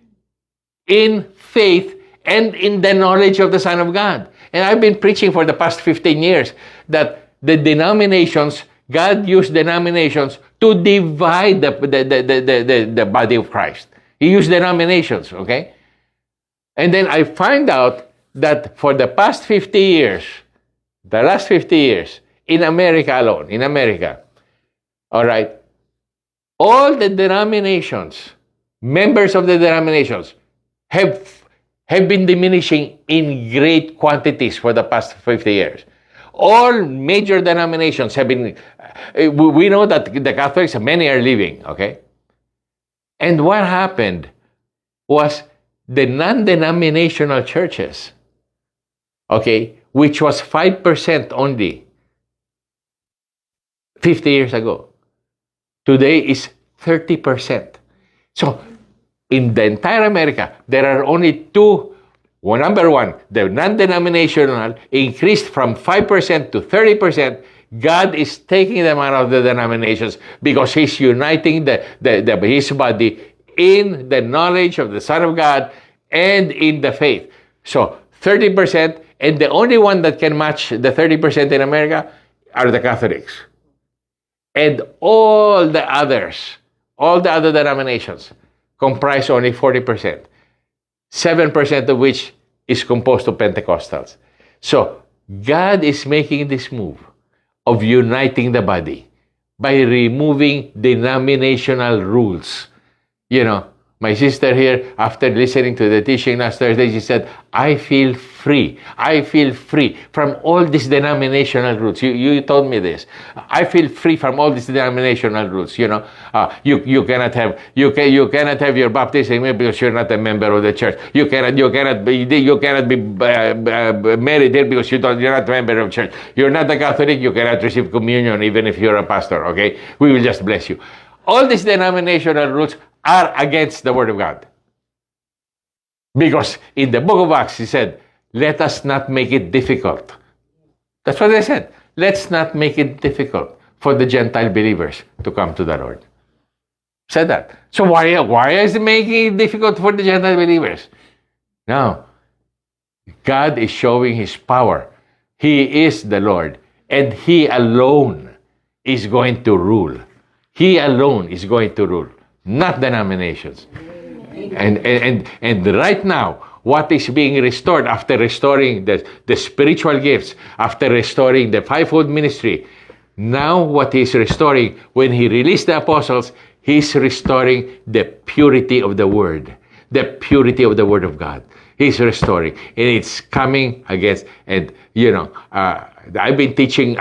in faith and in the knowledge of the Son of God. And I've been preaching for the past 15 years that the denominations, God used denominations to divide the body of Christ. He used denominations, okay? And then I find out that for the past 50 years, the last 50 years, in America alone, all right, all the denominations, members of the denominations, have been diminishing in great quantities for the past 50 years. All major denominations have been, we know that the Catholics, many are leaving, okay? And what happened was the non-denominational churches, okay, which was 5% only 50 years ago, today is 30%. So in the entire America, there are only two. Well, number one, the non-denominational increased from 5% to 30%. God is taking them out of the denominations because He's uniting His body in the knowledge of the Son of God and in the faith. So 30%, and the only one that can match the 30% in America are the Catholics. And all the other denominations comprise only 40%. 7% of which is composed of Pentecostals. So God is making this move of uniting the body by removing denominational rules. You know, my sister here, after listening to the teaching last Thursday, she said, I feel free. I feel free from all these denominational rules. You told me this. I feel free from all these denominational rules. You know, you cannot have your baptism because you're not a member of the church. You cannot be married here because you're not a member of church. You're not a Catholic. You cannot receive communion even if you're a pastor. Okay, we will just bless you. All these denominational rules are against the Word of God. Because in the book of Acts, he said, let us not make it difficult. That's what they said. Let's not make it difficult for the Gentile believers to come to the Lord. Said that. So why is it making it difficult for the Gentile believers? No. God is showing His power. He is the Lord. And He alone is going to rule. He alone is going to rule, not denominations. And right now, what is being restored after restoring the spiritual gifts, after restoring the fivefold ministry, now what He's restoring, when He released the apostles, He's restoring the purity of the Word, the purity of the Word of God. He's restoring. And it's coming against, and I've been teaching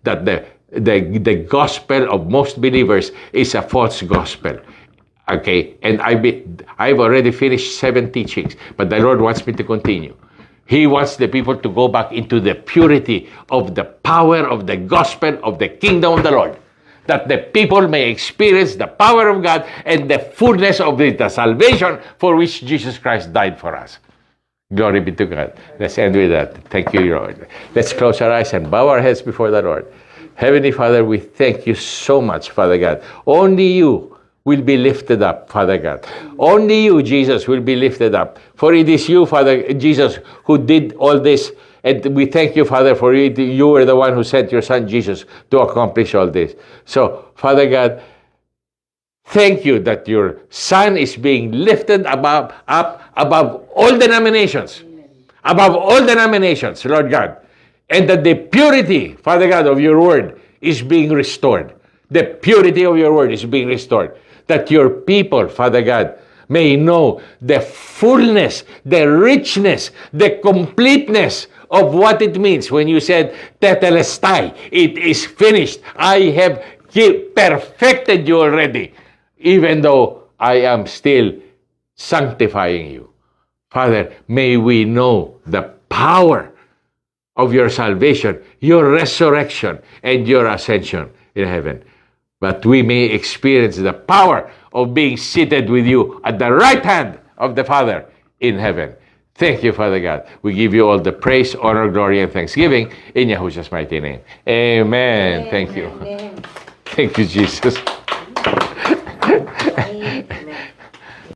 that the gospel of most believers is a false gospel. Okay, and I've already finished 7 teachings, but the Lord wants me to continue. He wants the people to go back into the purity of the power of the gospel of the kingdom of the Lord, that the people may experience the power of God and the fullness of the salvation for which Jesus Christ died for us. Glory be to God. Let's end with that. Thank you, Lord. Let's close our eyes and bow our heads before the Lord. Heavenly Father, we thank you so much, Father God. Only you will be lifted up, Father God. Only you, Jesus, will be lifted up. For it is you, Father Jesus, who did all this. And we thank you, Father, for it. You were the one who sent your Son, Jesus, to accomplish all this. So, Father God, thank you that your Son is being lifted above all denominations. Above all denominations, Lord God. And that the purity, Father God, of your word is being restored. The purity of your word is being restored. That your people, Father God, may know the fullness, the richness, the completeness of what it means when you said, Tetelestai, it is finished. I have perfected you already, even though I am still sanctifying you. Father, may we know the power of your salvation, your resurrection, and your ascension in heaven. But we may experience the power of being seated with you at the right hand of the Father in heaven. Thank you, Father God. We give you all the praise, honor, glory, and thanksgiving in Yahushua's mighty name. Amen. Thank you. Amen. Thank you, Jesus.